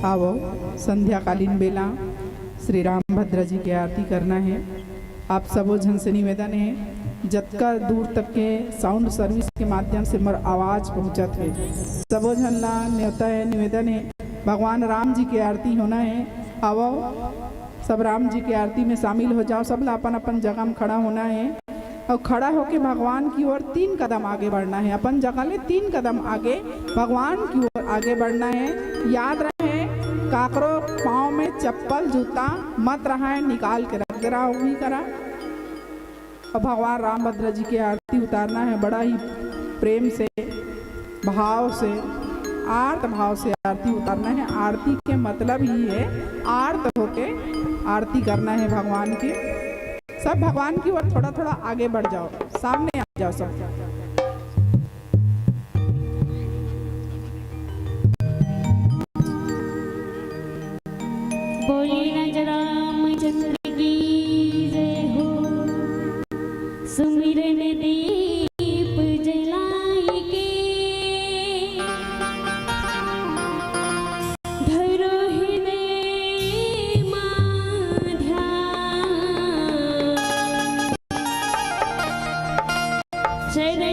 आओ संध्याकालीन बेला श्री रामभद्र जी की आरती करना है। आप सबो झन से निवेदन है, जतका दूर तक के साउंड सर्विस के माध्यम से मोर आवाज़ पहुंचत है, सबो झन ला न्योता है, निवेदन है, भगवान राम जी की आरती होना है। आओ सब राम जी की आरती में शामिल हो जाओ। सब ला अपन अपन जगह में खड़ा होना है और खड़ा होके भगवान की ओर 3 कदम आगे बढ़ना है। अपन जगह ले 3 कदम आगे भगवान की ओर आगे बढ़ना है। याद रहे काकरो पाँव में चप्पल जूता मत रहा है, निकाल के रख दे रहा वही करा। और भगवान रामभद्र जी की आरती उतारना है बड़ा ही प्रेम से, भाव से, आर्त भाव से आरती उतारना है। आरती के मतलब ही है आर्त होके आरती करना है भगवान की। सब भगवान की ओर थोड़ा थोड़ा आगे बढ़ जाओ, सामने आ जाओ सब। बोले राजा रामचंद्र की जय हो। सुमिरन दीप जलाई के धरो हृदय मां ध्यान। चरण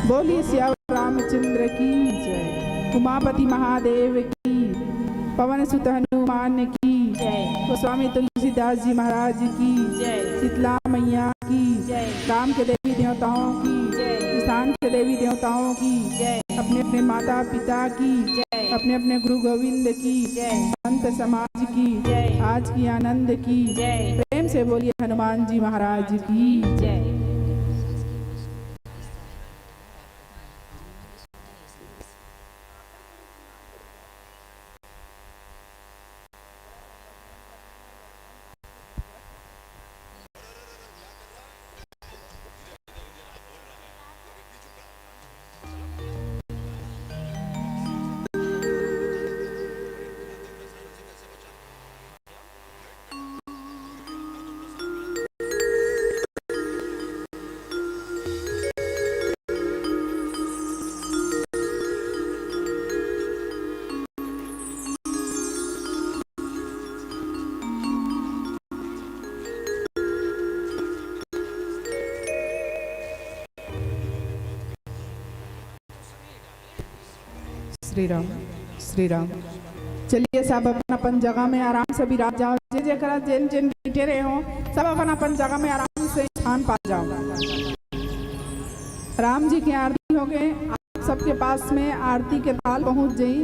बोलिए सियावर रामचंद्र की जय। उमापति महादेव की, पवन सुत हनुमान की जय। गोस्वामी तुलसीदास जी महाराज की जय। शीतला मैया की जय। राम के देवी देवताओं की जय। स्थान के देवी देवताओं की जय। अपने अपने माता पिता की जय। अपने अपने गुरु गोविंद की जय। संत समाज की जय। आज की आनंद की जय। प्रेम से बोलिए हनुमान जी महाराज की जय। श्री राम श्री राम। चलिए सब अपन अपन जगह में आराम से विराज जाओ। जे जेकरा जिन जिन बैठे रहे हो सब अपन अपन जगह में आराम से स्थान पा जाओ। राम जी की आरती हो गए। आप सबके पास में आरती के थाल पहुंच जाई।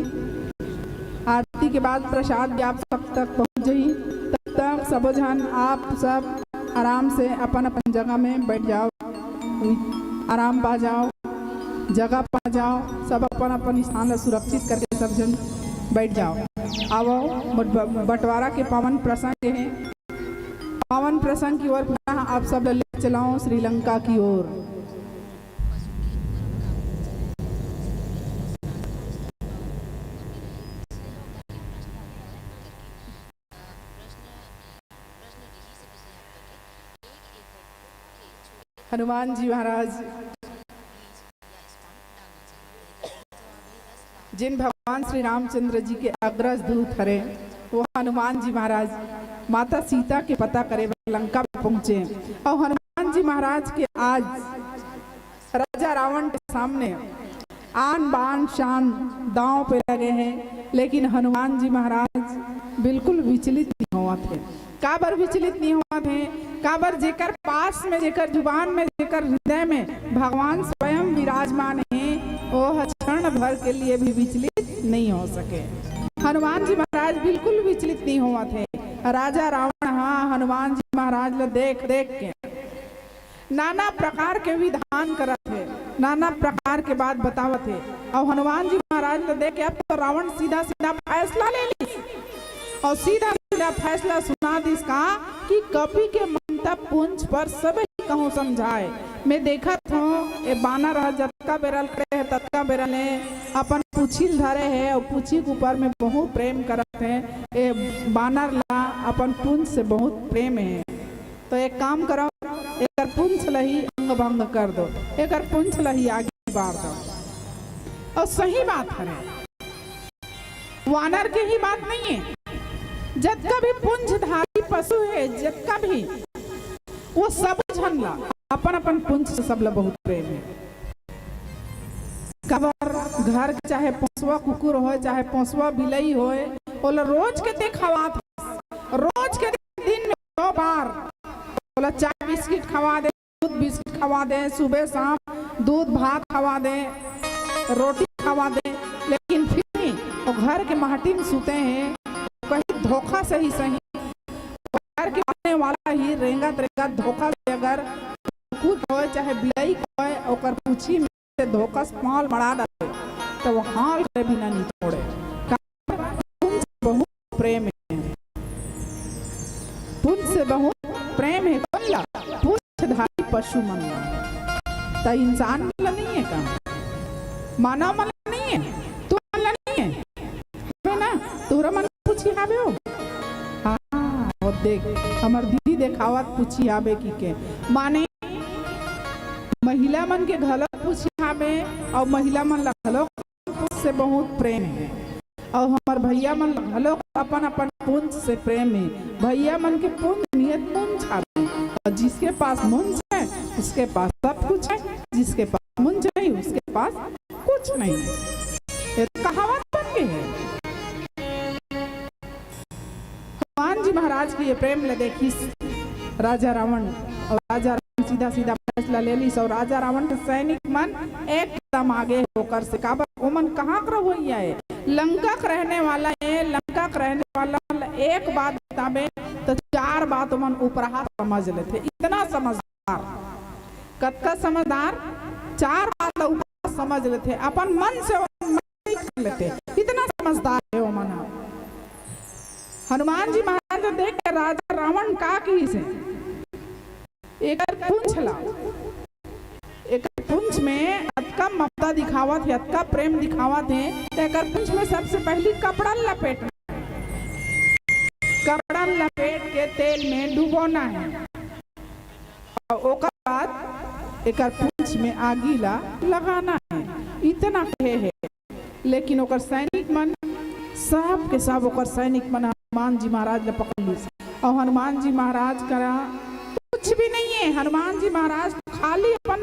आरती के बाद प्रसाद भी आप सब तक पहुंच जाई। तब तक सब जन आप सब आराम से अपन अपन जगह में बैठ जाओ, आराम पा जाओ, जगह पा जाओ। सब अपन अपन स्थान सुरक्षित करके सब जन बैठ जाओ। आओ बंटवारा के पावन प्रसंग है। पावन प्रसंग की ओर पुनः आप सब ले चलाओ श्रीलंका की ओर। हनुमान जी महाराज जिन भगवान श्री रामचंद्र जी के अग्रज दूत हरे, वो हनुमान जी महाराज माता सीता के पता करे लंका में पहुंचे। और हनुमान जी महाराज के आज राजा रावण के सामने आन बान शान दांव पे लगे हैं, लेकिन हनुमान जी महाराज बिल्कुल विचलित नहीं हुआ थे। काबर विचलित नहीं हुआ थे? काबर जेकर पास में, जेकर जुबान में, जेकर हृदय में भगवान स्वयं विराजमान है, वो क्षण भर के लिए भी विचलित नहीं हो सके। हनुमान जी महाराज बिल्कुल विचलित नहीं हुआ थे। राजा रावण हाँ हनुमान जी महाराज ले देख देख के नाना प्रकार के विधान करत थे, नाना प्रकार के बात बतावत थे। और हनुमान जी महाराज ले देख के अब तो रावण सीधा सीधा फैसला ले ली और सीधा सीधा फैसला सुना दिस का कि कपि के ममता पुंज पर सब कहूँ समझाए। मैं देखा था ये बानर है जतका बेरल खड़े है ततका बेरल है अपन पूछिल धरे है और पूछी के ऊपर में बहुत प्रेम करते हैं। ये बानर ला अपन पुंज से बहुत प्रेम है, तो एक काम करो, एक पुंछ लही अंग भंग कर दो, एक पुंछ लही आगे बाढ़ दो। और सही बात है, वानर की ही बात नहीं है। जतका भी पुंछधारी पशु है, जतका भी वो सब झनला अपन अपन पुंछ से सबला बहुत प्रेम है। कबर घर चाहे पोसवा कुकुर हो चाहे पोसवा बिलई हो, बोला रोज के देखावा, रोज के दिन में 2 बार बोला चाय बिस्किट खवा दे, दूध बिस्किट खवा दे, सुबह शाम दूध भात खवा दे, रोटी खवा दे, लेकिन फिर भी वो घर के माटी में सूते हैं। कहीं धोखा सही सही घर के आने वाला ही रेंगत रेंगत धोखा से अगर कुकुर हो चाहे बिलाई हो और पूछी में से धोखा से माल मरा डाले तो वो हाल करे बिना नहीं छोड़े। बहुत प्रेम है, पुंछ से बहुत प्रेम है। बोला पुंछधारी पशु मन तो इंसान मन नहीं है का, मानव मन नहीं है, तू मन नहीं है ना, तोरा मन पूछी आवे हो। हाँ और देख हमार दीदी देखावत पूछी आवे की के माने महिला मन के घलक पूछी आवे और महिला मन घलक से बहुत प्रेम है। और हमार भैया मन घलक अपन अपन पुंछ से प्रेम है। भैया मन के पुंछ नियत पुंछ आवे और जिसके पास मुंछ है उसके पास सब कुछ है, जिसके पास मुंछ नहीं उसके पास कुछ नहीं है। ये तो कहावत बन गई है। हनुमान जी महाराज की ये प्रेम ले देखी राजा रावण, और राजा रावण सीधा सीधा फैसला ले ली। और राजा रावण के सैनिक मन एक कदम आगे होकर से काबर वो मन कहाँ कर हुआ है, लंका का रहने वाला है। लंका का रहने वाला एक बात बतावे तो 4 बात मन ऊपरहा समझ लेते। इतना समझदार, कत्का समझदार, 4 बात ऊपर समझ लेते, अपन मन से नहीं कर लेते, इतना समझदार है वो मन। हनुमान जी महाराज ने देख के राजा रावण का की से एक पूंछ ला, एक पूंछ में अतका ममता दिखावत है, अतका प्रेम दिखावत है। एक पूंछ में सबसे पहली कपड़ा लपेटना, कपड़ा लपेट के तेल में डुबोना है, और ओकर बाद एक पूंछ में आगीला लगाना है। इतना कहे है, लेकिन ओकर सैनिक मन सब के सब ओकर सैनिक मन हनुमान जी महाराज ने पकड़ ली। और हनुमान जी महाराज का कुछ भी नहीं है। हनुमान जी महाराज तो खाली अपन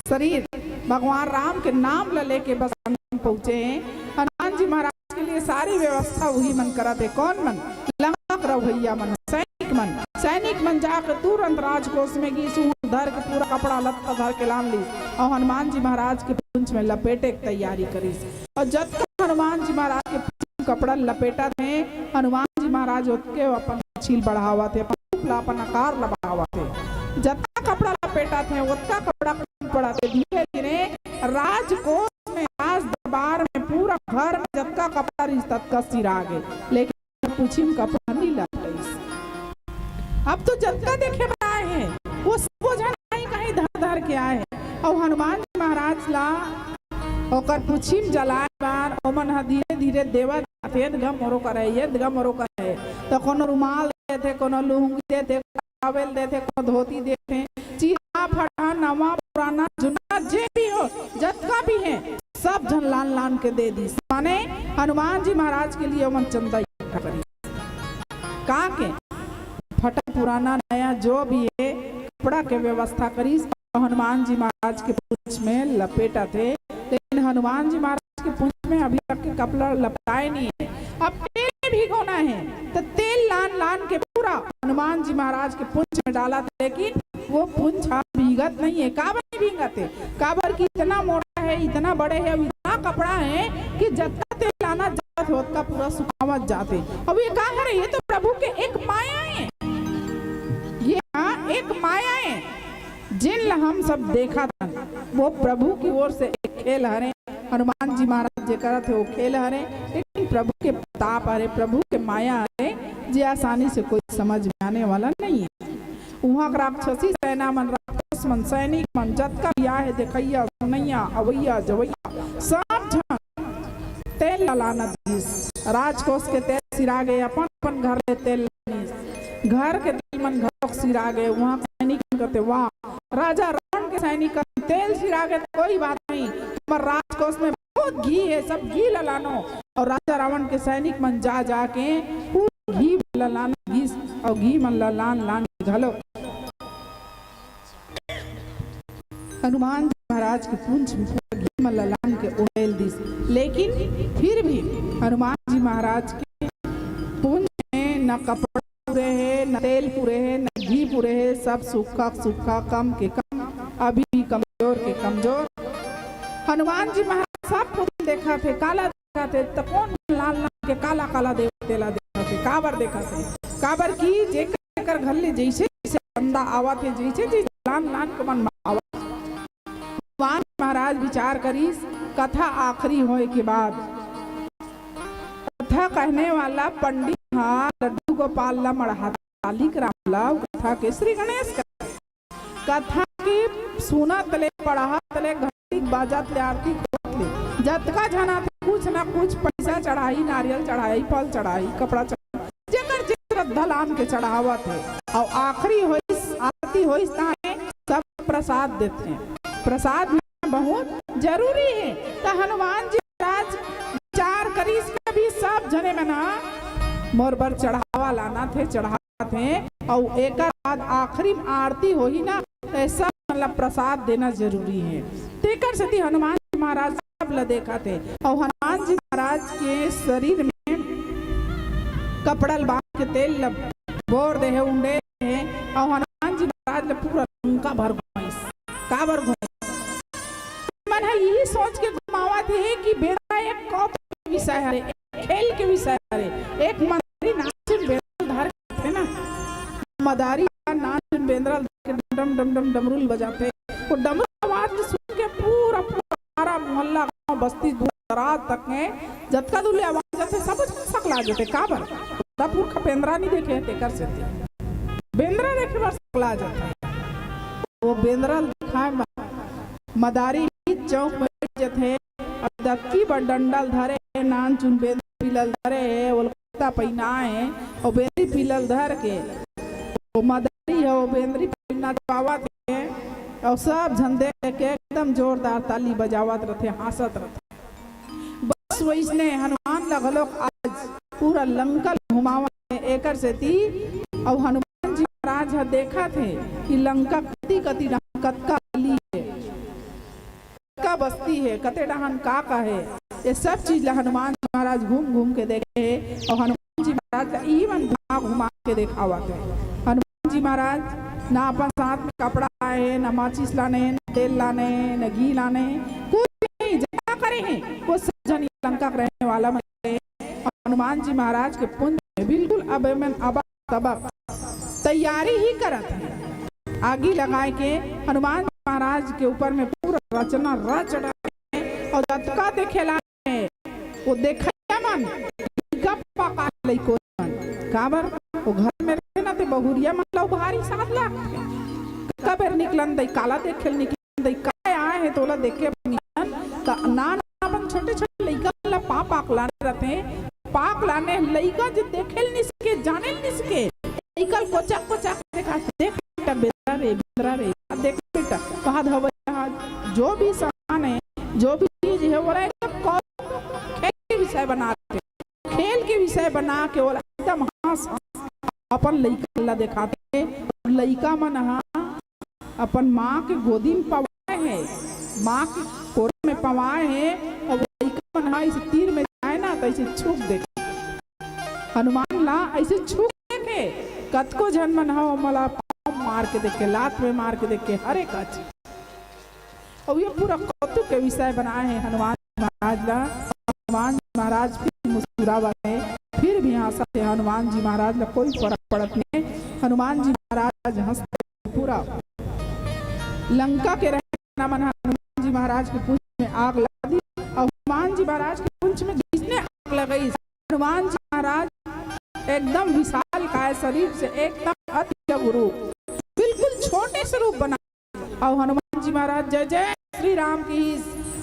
शरीर भगवान राम के नाम लेके बस पहुंचे हैं। हनुमान जी महाराज के लिए सारी व्यवस्था वही मन करा थे। कौन मन? लंका का भैया मन, सैनिक मन। सैनिक मन जाकर तुरंत राजकोष में गई, धर के पूरा कपड़ा लत्ता धर के लान ली, और हनुमान जी महाराज के पूंछ में लपेटे की तैयारी करी। और जब तक हनुमान जी महाराज के कपड़ा लपेटा थे, हनुमान जी महाराज उसके अपन छील बढ़ावा थे, अपन आकार बढ़ावा थे। जत्ता कपड़ा लपेटा थे उतना कपड़ा पड़ा थे। धीरे धीरे राजकोष में, राज दरबार में, पूरा घर में जत्ता कपड़ा रिश्ता का सिरा गए, लेकिन पूछी कपड़ा नहीं लगे। अब तो जत्ता देखे बनाए हैं वो सब जन कहीं धर धर के आए हैं। और हनुमान जी महाराज ला ओकर पूछी जलाए बार ओमन धीरे धीरे देवा जाते गम मोरो करे, ये गम मोरो करे। तो कोनो रुमाल देते, कोनो लुंगी देते, टॉवेल देते, कोनो धोती देते, चीरा फटा नवा पुराना जुना जे भी हो, जतका भी है सब जन लान लान के दे दी। माने हनुमान जी महाराज के लिए ओमन चंदा इकट्ठा करी। का के फटा पुराना नया जो भी है कपड़ा के व्यवस्था करी। हनुमान जी महाराज के पूंछ में लपेटा थे, लेकिन हनुमान जी महाराज के पूंछ में अभी तक के कपड़ा लपटाए नहीं है। अब तेल में भिगोना है, तो तेल लान लान के पूरा हनुमान जी महाराज के पूंछ में डाला था, लेकिन वो पूंछ भीगत नहीं है। काबर नहीं भीगते? काबर की इतना मोटा है, इतना बड़े है, इतना कपड़ा है कि जितना तेल लाना जात हो उतना पूरा सुखावत जाते। अब ये कहा है, ये तो प्रभु के एक माया है, ये एक माया है जिन हम सब देखा था। वो प्रभु की ओर से एक खेल हरे, हनुमान जी महाराज जे करत है वो खेल हरे, लेकिन प्रभु के प्रताप हरे, प्रभु के माया हरे, जे आसानी से कोई समझ में आने वाला नहीं है। वहाँ राक्षसी सेना मन, राक्षस मन, सैनिक मन, जतका बिया है देखैया सुनैया अवैया जवैया सब जन तेल लाना दीस। राजकोष के तेल सिरा गए, अपन अपन घर ले तेल, घर के तेल मन घर सिरा गए। वहाँ सैनिक कहते वाह, राजा रावण के सैनिक तेल सिरा गए, कोई बात नहीं, पर राजकोष में बहुत घी है, सब घी लानो। और राजा रावण के सैनिक मन जा जाके पूरा घी लाना, घी और घी मन लान लान घलो हनुमान जी महाराज के पूंछ में पूरा घी मन लान के उड़ेल दी। लेकिन फिर भी हनुमान जी महाराज के पूंछ में न कपड़ा पूरे है, न तेल पूरे है, न घी पूरे है, सब सूखा सूखा, कम के कम, अभी भी कमजोर के कमजोर। हनुमान जी महाराज सब कुछ देखा थे, काला देखा थे, तो कौन लाल लाल के काला काला तेला देखा थे। काबर देखा थे? काबर की जेकर घर ले जैसे जैसे बंदा आवा थे, जैसे जैसे लान लान के मन आवा। हनुमान महाराज विचार करी, कथा आखिरी होए के बाद कथा कहने वाला पंडित लड्डू गोपाल ला मढ़ा तालिक रामला कथा के श्री गणेश कथा की सुना तले पढ़ा तले घंटी बाजा तले आरती ले जतका जना कुछ ना कुछ पैसा चढ़ाई, नारियल चढ़ाई, फल चढ़ाई, कपड़ा चढ़ाई, जेकर जे श्रद्धा लान के चढ़ावत है। और आखिरी होइस आरती होइस ताहे सब प्रसाद देते हैं। प्रसाद बहुत जरूरी है। तो हनुमान जी महाराज विचार करी भी सब जने में ना मोर बर चढ़ावा लाना थे, चढ़ावा थे, और एक बाद आखिरी आरती हो ही ना, ऐसा मतलब प्रसाद देना जरूरी है। तेकर से हनुमान महाराज सब ल देखा थे और हनुमान जी महाराज के शरीर में कपड़ल बांध के तेल लब बोर दे उंडे और हनुमान जी महाराज ने पूरा लंका भर घुमाइस का भर घुमाइस मन है यही सोच के घुमावा थे कि बेटा एक कौप के विषय है, एक खेल के विषय है, एक मदारी नाचिन बेंद्रल धार थे ना, मदारी नाचिन बेंद्रल डम डम डम डमरुल बजाते, वो डमरुल आवाज सुन के पूरा पूरा मोहल्ला गांव बस्ती दूर दराज तक है जतका दूर आवाज जाते सब सकला जाते काबर दापुर का बेंद्रा नहीं देखे थे कर से बेंद्रा देखे बार सकला जाता वो बेंद्रा दिखाए मदारी चौक में थे और दक्की पर डंडल धरे नान चुन बेंद्री पिलल धरे है वो कुत्ता पहना है और बेंद्री पिलल धर के वो मदारी है वो बेंद्री पहना पावा थे और सब झंडे के एकदम जोरदार ताली बजावत रहते हंसत रहते बस वैसने हनुमान लगलोक आज पूरा लंका घुमावा एकर से थी और हनुमान जी महाराज देखा थे कि लंका कति कति कतका ली है का बस्ती है कते डहन का है ये सब चीज हनुमान जी महाराज घूम घूम के देखे और हनुमान जी महाराज इवन घुमा के देखावा थे हनुमान जी महाराज ना अपन साथ में कपड़ा लाए न माचिस लाने न तेल लाने न घी लाने कुछ नहीं जहाँ करे हैं वो सब जन लंका रहने वाला हनुमान जी महाराज के पुंज में बिल्कुल अब तब तैयारी ही करत है आगी लगाए के हनुमान जी महाराज के ऊपर में पूरा रचना रच रहे और जतका देखेला वो देखा मन पका लइको काबर वो घर में रहते ना ते बहुरिया मतलब भारी साथ ला कबर निकलन दई काला देखेल निकलन दई काय आए है तोला देखे निकलन का नान अपन छोटे छोटे लइका ला पाक लाने रहते पाक लाने लइका जो देखेल नहीं सके जाने नहीं सके लइका कोचा देखा देख बेटा बेंद्रा रे देख बेटा वहां धव जो भी सामान है जो भी चीज है वो खेल के विषय बनाते खेल के विषय बना के वो एकदम हंस अपन लइका ला दिखाते लइका मन अपन माँ के गोदी में पवाए है माँ के कोरे में पवाए है और लइका मन इस तीर में जाए ना तो ऐसे छुप देखे हनुमान ला ऐसे छुप देखे कतको जन मन मला मार के देखे लात में मार के देखे हर एक और ये पूरा कौतुक के विषय बनाए हैं हनुमान महाराज ला हनुमान महाराज फिर मुस्कुरावा है फिर भी हंसते हनुमान जी महाराज ला कोई फर्क पड़त नहीं हनुमान जी महाराज हंसते पूरा लंका के रहने मन हनुमान जी महाराज के पूंछ में आग लगा दी और हनुमान जी महाराज के पूंछ में जिसने आग लगाई हनुमान जी महाराज एकदम विशाल काय शरीर से एकदम अति गुरु बिल्कुल छोटे स्वरूप बना और हनुमान जी महाराज जय जय श्री राम की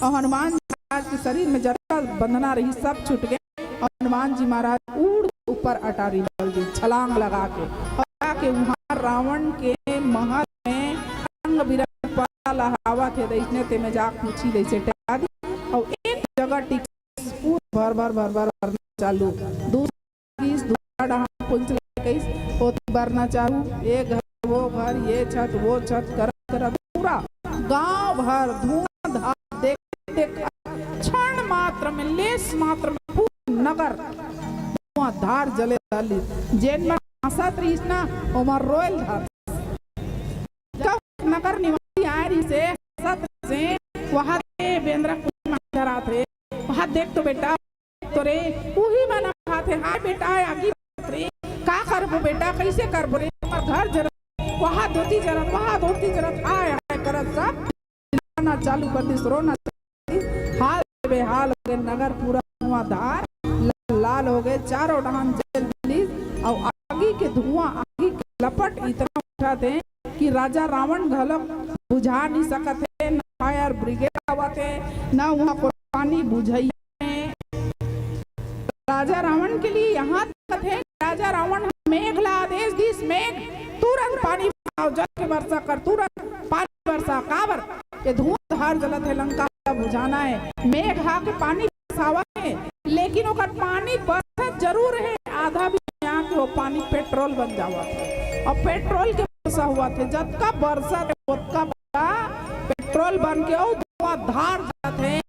और हनुमान जी महाराज के शरीर में जरा बंधना रही सब छूट गए और हनुमान जी महाराज उड़ ऊपर अटारी डाल दी छलांग लगा के और के वहां रावण के महल में रंग बिरंग पता लहावा थे इसने ते में जाक पूछी जैसे टेका दी और एक जगह टिक भर भर भर भर भर चालू दूसरा डहा पुंछ कैस वो भरना चालू ये घर वो घर ये छत वो छत कर पूरा गांव भर धुआंधार देख क्षण मात्र में लेस मात्र में पूरा नगर धुआंधार जले डाली जेन में हंसत रही ना उमर रोयल धार नगर निवासी आए रही से हंसत से वहां बेंद्रा मंदिर थे वहां देख तो बेटा तो रे वही बना खाते हाय बेटा आगे रे का करबो बेटा कैसे करबो रे घर जरा वहां धोती जरा आए करत सब ना चालू कर दी रोना हाल बेहाल हो गए नगर पूरा धुआंधार लाल हो गए चारों डहान जल पुलिस और आगे के धुआं आगे के लपट इतना उठा थे कि राजा रावण घलक बुझा नहीं सकते न फायर ब्रिगेड आवाते न वहां को पानी बुझाई राजा रावण के लिए यहाँ तक है राजा रावण मेघ ला आदेश दिस मेघ तुरंत पानी जल के वर्षा कर तुरंत पानी वर्षा काबर ये धुआंधार जलत है लंका बुझाना है मेघ हा के पानी बरसावा है लेकिन ओकर पानी बरसत जरूर है आधा भी यहाँ के वो पानी पेट्रोल बन जावा थे और पेट्रोल के वर्षा हुआ थे जब का बरसा उतना पेट्रोल बन के धुआंधार जलत है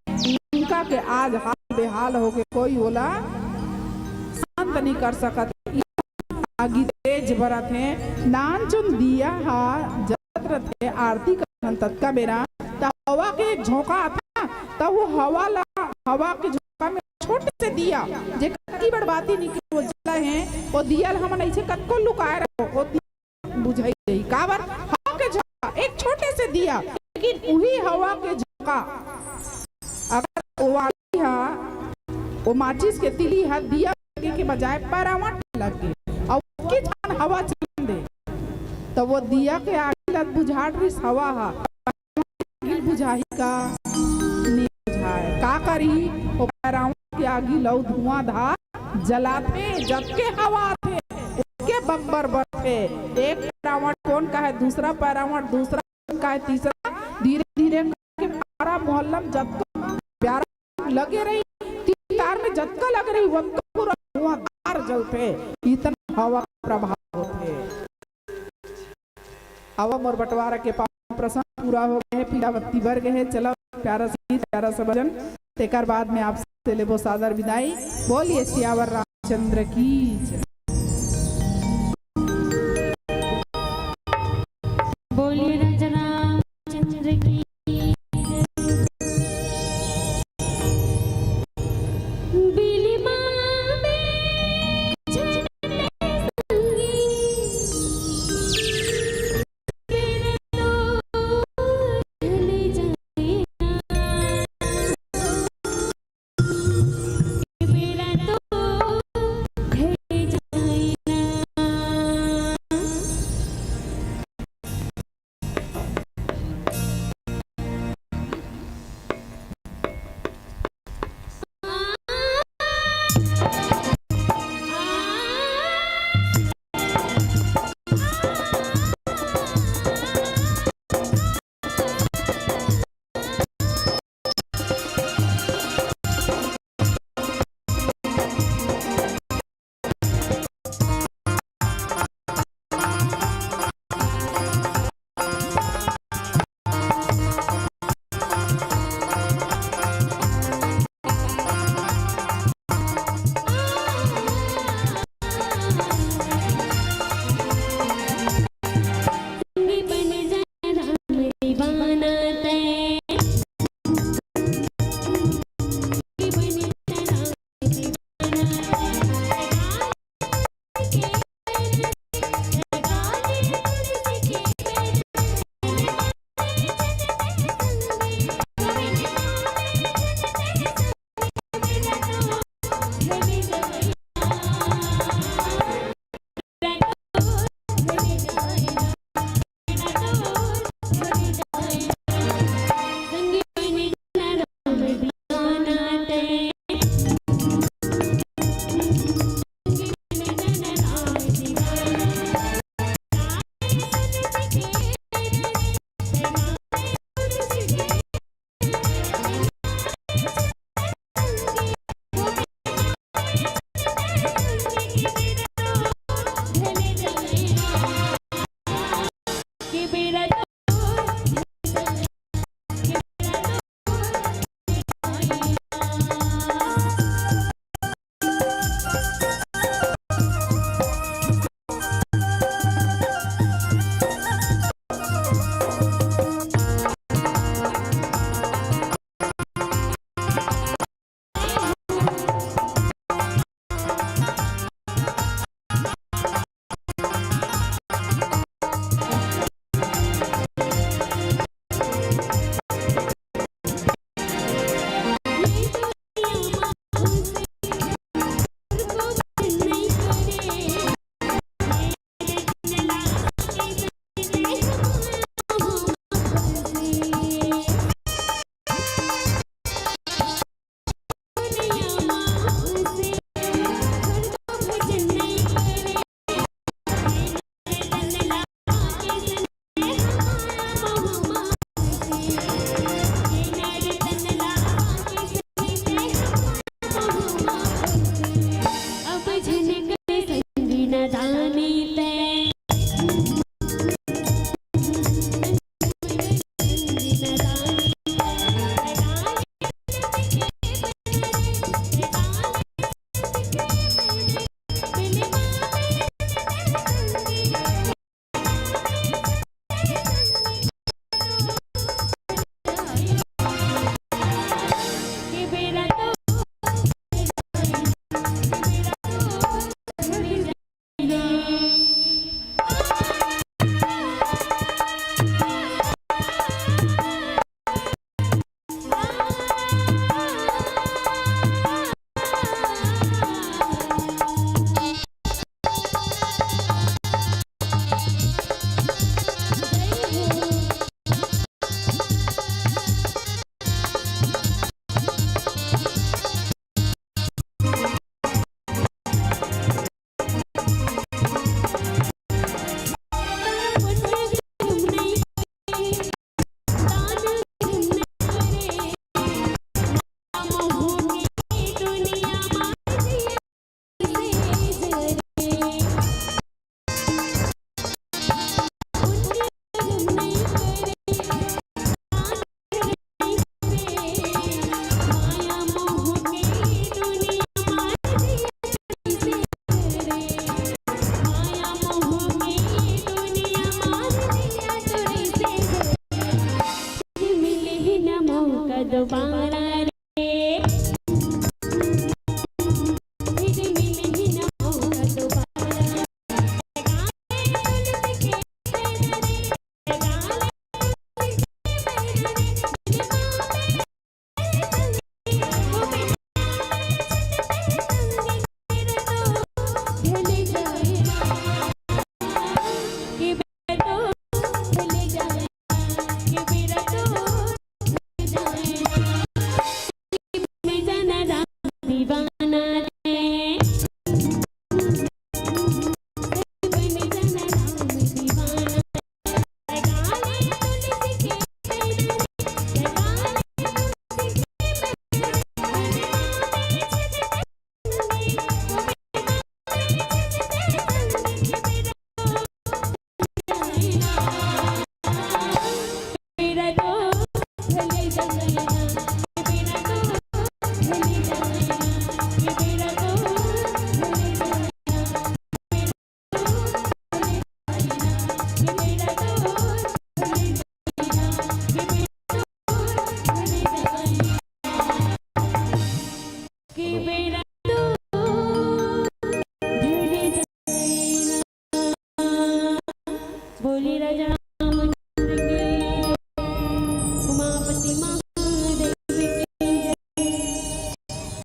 के आज हाल बेहाल हो गए, कोई बोला शांत नहीं कर सकत। आगी तेज बरत है, नान चुन दिया हा जलत रथे आरती करन तत्का बेरा। त हवा के एक झोंका था, तब वो हवा के झोंका में छोटे से दिया जे की बड़बाती निकली वो जला है, वो दिया हम ऐसे कतको लुकाए रहो, वो बुझाई गई काबर हवा के झोंका एक छोटे से दिया, लेकिन वही हवा के झोंका अगर वाली हा वो माचिस के तिली हा दिया के बजाय पैरावट लग गई और उसकी जान हवा चल दे, तो वो दिया के आगे लग बुझाट रही हवा हा गिल बुझाही का नहीं बुझाए का करी, वो पैरावट के आगे लौ धुआं धार जलाते जबके हवा थे उसके बब्बर बढ़ते। एक पैरावट कौन का है, दूसरा पैरावट दूसरा का है, तीसरा धीरे धीरे पारा मोहल्ला में जब प्यारा लगे रही, तीन तार में जतका लग रही वो पूरा धुआं धार जलते, इतना हवा प्रभाव होते। हवा मोर बंटवारा के पास प्रसंग पूरा हो गए, पीला बत्ती भर गए। चलो प्यारा सी प्यारा सा भजन तेकर बाद में आपसे लेबो सादर विदाई। बोलिए सियावर रामचंद्र की जय। बोलिए राजा रामचंद्र की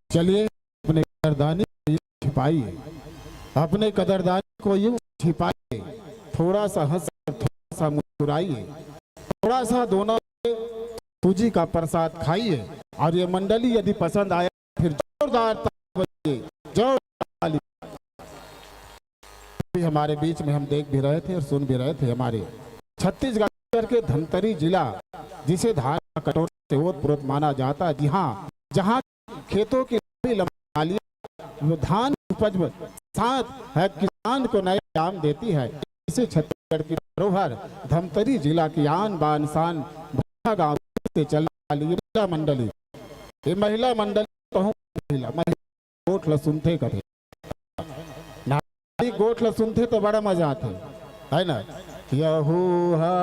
चलिए अपने कदरदानी को यूं छिपाइए, अपने कदरदानी को यूं छिपाइए, थोड़ा सा हंस थोड़ा सा मुस्कुराइए, थोड़ा सा दोनों सूजी का प्रसाद खाइए। और ये मंडली यदि पसंद आया फिर जोरदार ताली बजाइए, जोरदार ताली। अभी हमारे बीच में हम देख भी रहे थे और सुन भी रहे थे, हमारे छत्तीसगढ़ के धमतरी जिला, जिसे धान का कटोरा से ओतप्रोत माना जाता है, जी हाँ, जहाँ खेतों की लंबी लंबी नालियां वो धान की उपज साथ है किसान को नए दाम देती है। इसे छत्तीसगढ़ की धरोहर धमतरी जिला की आन बान शान गांव से चलने वाली महिला मंडली, ये महिला मंडली कहूँ महिला गोठ लसुनथे कथे, नारी गोठ लसुनथे तो बड़ा मजा आते है ना। यहू